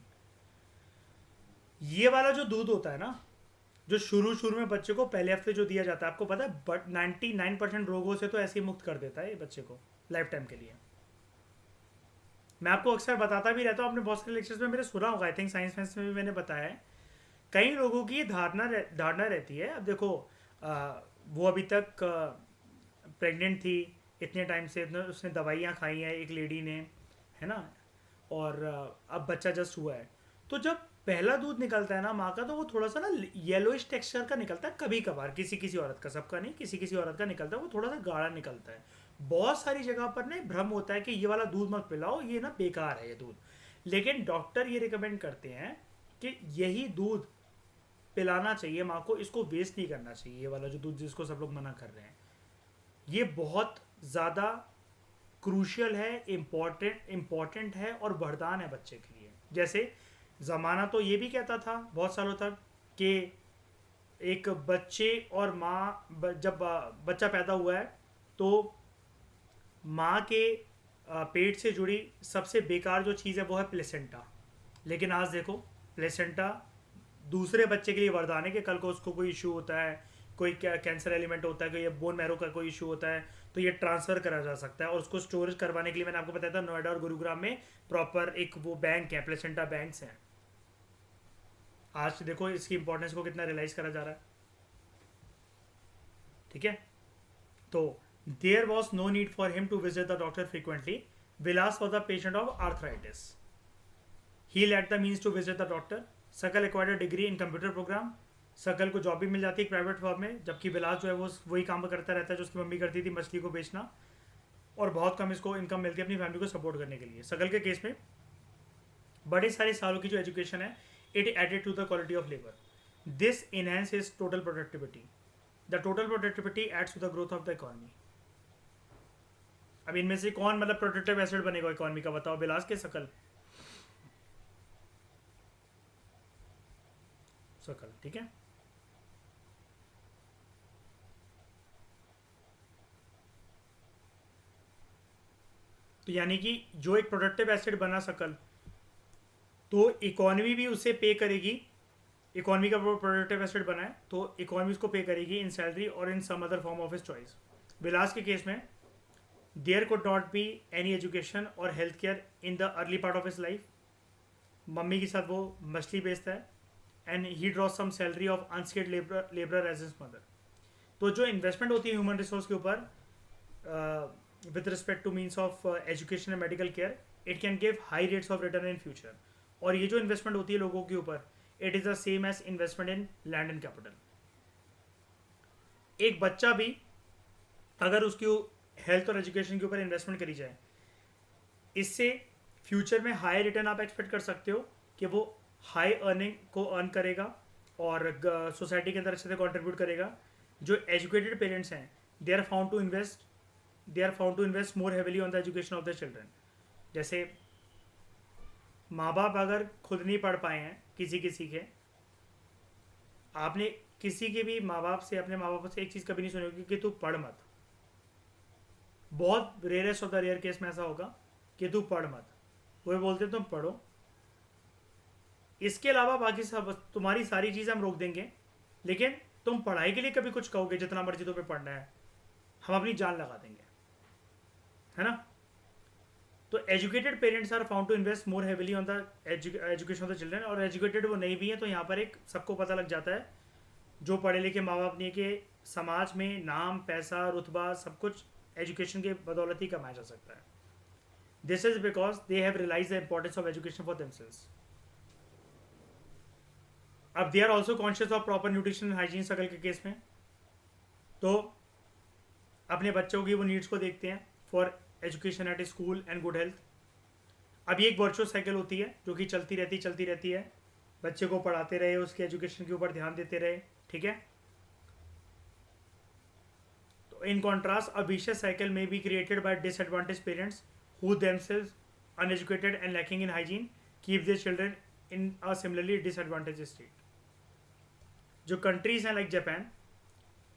ये वाला जो दूध होता है ना, जो शुरू में बच्चे को पहले हफ्ते जो दिया जाता है, आपको पता है बट 99% रोगों से तो ऐसे ही मुक्त कर देता है ये बच्चे को लाइफ टाइम के लिए। मैं आपको अक्सर बताता भी रहता हूँ, आपने बहुत सारे लेक्चर्स में मेरे सुना होगा, आई थिंक साइंस फेंस में भी मैंने बताया है। कई लोगों की धारणा रहती है, अब देखो वो अभी तक प्रेग्नेंट थी इतने टाइम से, उसने दवाइयाँ खाई हैं एक लेडी ने, है ना, और अब बच्चा जस्ट हुआ है। तो जब पहला दूध निकलता है ना माँ का, तो वो थोड़ा सा ना येलोइश टेक्सचर का निकलता है, कभी कभार किसी किसी औरत का, सबका नहीं, किसी किसी औरत का निकलता है, वो थोड़ा सा गाढ़ा निकलता है। बहुत सारी जगह पर ना भ्रम होता है कि ये वाला दूध मत पिलाओ, ये ना बेकार है ये दूध। लेकिन डॉक्टर ये रिकमेंड करते हैं कि यही दूध पिलाना चाहिए माँ को, इसको वेस्ट नहीं करना चाहिए। ये वाला जो दूध जिसको सब लोग मना कर रहे हैं, ये बहुत ज़्यादा क्रूशियल है, इम्पॉर्टेंट है और वरदान है बच्चे के लिए। जैसे ज़माना तो ये भी कहता था बहुत सालों तक कि एक बच्चे और माँ, जब बच्चा पैदा हुआ है तो माँ के पेट से जुड़ी सबसे बेकार जो चीज़ है वो है प्लेसेंटा। लेकिन आज देखो, प्लेसेंटा दूसरे बच्चे के लिए वरदान है कि कल को उसको कोई इशू होता है, कोई कैंसर एलिमेंट होता है, कोई बोन मैरो का कोई इशू होता है, तो ये ट्रांसफ़र करा जा सकता है। और उसको स्टोरेज करवाने के लिए मैंने आपको बताया था, नोएडा और गुरुग्राम में प्रॉपर एक वो बैंक है, प्लेसेंटा बैंक्स हैं। आज देखो इसकी इंपॉर्टेंस को कितना रियलाइज करा जा रहा है, ठीक है। तो there was no need for him to visit the doctor frequently. Vilas was the patient of arthritis. He had the means to visit the doctor. Sakal acquired a degree in computer program. Sakal को job भी मिल जाती है private firm में, जबकि विलास जो है वो वही काम करता रहता है जो उसकी मम्मी करती थी, मछली को बेचना, और बहुत कम इसको इनकम मिलती है अपनी फैमिली को सपोर्ट करने के लिए। सकल के केस में बड़े सारे सालों की जो एजुकेशन है, it added to the quality of labour. This enhance his total productivity. The total productivity adds to the growth of the economy. अब इनमें से कौन मतलब प्रोडक्टिव एसेट बनेगा इकोनॉमी का, बताओ, विलास के सकल? सकल, ठीक है। तो यानी कि जो एक प्रोडक्टिव एसेट बना सकल, तो इकोनॉमी भी उसे पे करेगी। इकोनॉमी का प्रोडक्टिव एसेट बना है तो इकोनॉमी उसको पे करेगी इन सैलरी और in some other form of his choice. Vilas के केस में there could not be any education और health care in the early part of his life. Mummy के साथ वो मछली बेचता है and he draw some salary of unskilled labour as his mother. तो जो इन्वेस्टमेंट होती है ह्यूमन रिसोर्स के ऊपर with respect to means of education and medical care, it can give high rates of return in future. और ये जो investment होती है लोगों के ऊपर, it is the same as investment in land and capital. एक बच्चा भी अगर उसकी हेल्थ और एजुकेशन के ऊपर इन्वेस्टमेंट करी जाए, इससे फ्यूचर में हाई रिटर्न आप एक्सपेक्ट कर सकते हो कि वो हाई अर्निंग को अर्न करेगा और सोसाइटी के अंदर अच्छे से कॉन्ट्रीब्यूट करेगा। जो एजुकेटेड पेरेंट्स हैं, they are found to invest more heavily on the education of the children. जैसे माँ बाप अगर खुद नहीं पढ़ पाए हैं किसी के, आपने किसी के भी माँ बाप से, अपने माँ बाप से एक चीज़ कभी नहीं सुनी होगी कि तू पढ़ मत। बहुत rarest of the rare case में ऐसा होगा कि तू पढ़ मत, वो बोलते तुम पढ़ो। इसके अलावा बाकी सब तुम्हारी सारी चीज़ें हम रोक देंगे, लेकिन तुम पढ़ाई के लिए कभी कुछ कहोगे जितना मर्जी तुम्हें पढ़ना है, हम अपनी जान लगा देंगे, है ना। तो educated parents are found to invest more heavily on the education of the children. और एजुकेटेड वो नहीं भी है तो यहाँ पर एक सबको पता लग जाता है, जो पढ़े लिखे माँ बाप नहीं, कि समाज में नाम, पैसा, रुतबा सब कुछ एजुकेशन के बदौलत ही कमाया जा सकता है। This is because they have realise the importance of education for themselves. अब they are also conscious of proper nutrition and hygiene. Sakal के केस में तो अपने बच्चों की वो नीड्स को देखते हैं for education at school and good health. अब ये एक वर्चुअस साइकिल होती है जो कि चलती रहती है। बच्चे को पढ़ाते रहे, उसके एजुकेशन के ऊपर ध्यान देते रहे, ठीक है। तो in contrast a vicious cycle में be created by disadvantage parents who themselves uneducated and lacking in hygiene keep their children in a similarly disadvantage state. जो कंट्रीज हैं लाइक जापान,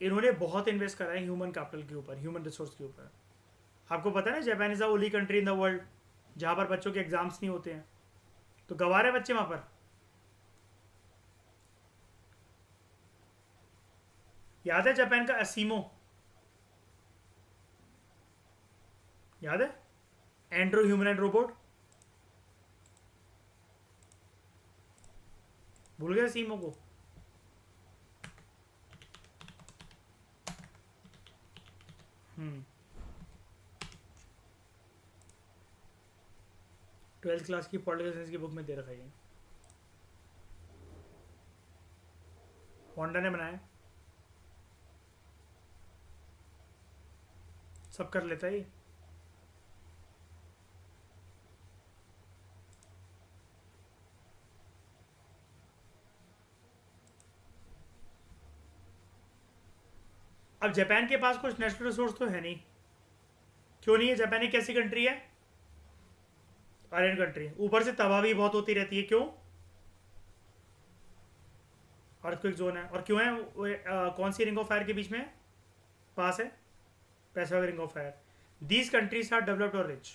इन्होंने बहुत इन्वेस्ट करा है ह्यूमन कैपिटल के ऊपर, human resource के ऊपर। आपको पता है ना, Japan is the only country in the world जहाँ पर बच्चों के एग्जाम्स नहीं होते हैं, तो गंवा रहे बच्चे वहाँ पर। याद है जापान का असीमो, याद है, एंड्रो ह्यूमन एंड रोबोट, भूल गए असीमो को? हम्म 12th क्लास की पॉलिटिकल साइंस की बुक में दे रखा है। होंडा ने बनाया, सब कर लेता है ये। अब जापान के पास कुछ नेचुरल रिसोर्स तो है नहीं। क्यों नहीं है? जापान एक कैसी कंट्री है? आयरन कंट्री, ऊपर से तबाही बहुत होती रहती है। क्यों? अर्थक्वेक जोन है। और क्यों है? कौन सी रिंग ऑफ फायर के बीच में पास है? Pacific ring of fire. These countries are developed और रिच।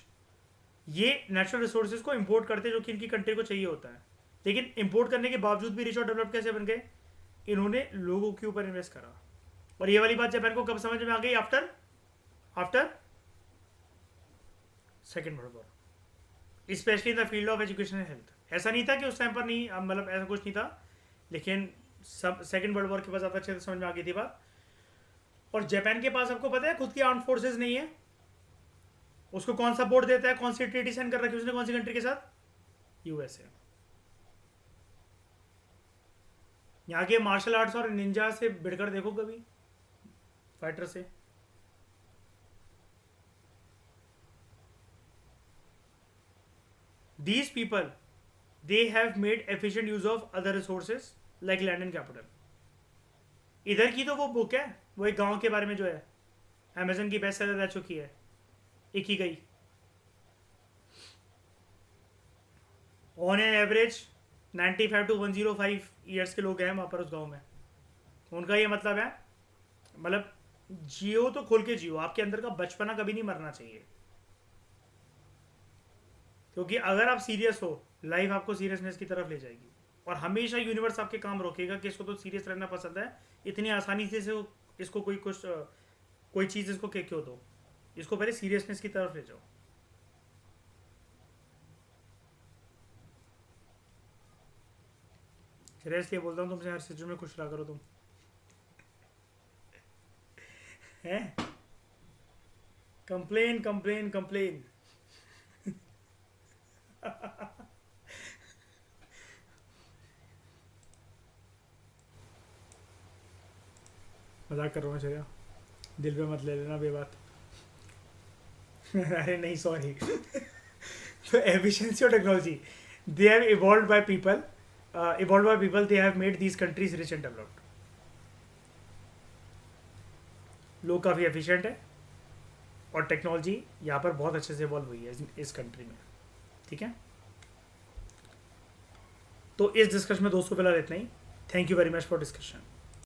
ये नेचुरल रिसोर्सेज को इंपोर्ट करते जो कि इनकी कंट्री को चाहिए होता है, लेकिन इंपोर्ट करने के बावजूद भी रिच और डेवलप कैसे बन गए? इन्होंने लोगों के ऊपर इन्वेस्ट करा। और ये वाली बात जापान को कब समझ में आ गई? After second world war, specially in the field of education and health. ऐसा नहीं था कि उस टाइम पर नहीं, मतलब ऐसा कुछ नहीं था लेकिन सब सेकेंड वर्ल्ड वॉर के बाद ज़्यादा अच्छे से समझ में आ गई थी बात। और जापान के पास आपको पता है खुद की आर्म्ड फोर्सेज नहीं है। उसको कौन सा बोर्ड देता है, कौन सी ट्रीटी साइन कर रखी है उसने कौन सी कंट्री के साथ? यूएसए। यहाँ के मार्शल आर्ट्स और निंजा से भिड़कर देखो कभी फाइटर से। These people, they have made efficient use of other resources like land and capital. इधर की तो वो बुक है, वो एक गांव के बारे में जो है अमेजन की बेस्ट सेलर रह चुकी है, एक ही गई। On an average 95 to 105 years के लोग हैं वहाँ पर उस गांव में। उनका ये मतलब है, मतलब जियो तो खोल के जियो, आपके अंदर का बचपना कभी नहीं मरना चाहिए। क्योंकि अगर आप सीरियस हो, लाइफ आपको सीरियसनेस की तरफ ले जाएगी। और हमेशा यूनिवर्स आपके काम रोकेगा कि इसको तो सीरियस रहना पसंद है, इतनी आसानी से इसको कोई चीज़ इसको क्यों दो, इसको पहले सीरियसनेस की तरफ ले जाओ। सीरियसली बोलता हूँ तुमसे, हर सिचुएशन में खुश रहा करो तुम। हैं? Complain complain complain. मजाक कर रहा हूँ चलेगा, दिल पे मत ले लेना बेबात। अरे नहीं सॉरी। तो एफिशिएंसी और technology, they have evolved by people, they have made these countries rich and developed. लोग काफ़ी एफिशिएंट है और टेक्नोलॉजी यहाँ पर बहुत अच्छे से इवॉल्व हुई है इस कंट्री में। ठीक है, तो इस डिस्कशन में दोस्तों फिलहाल इतना ही। Thank you very much for discussion.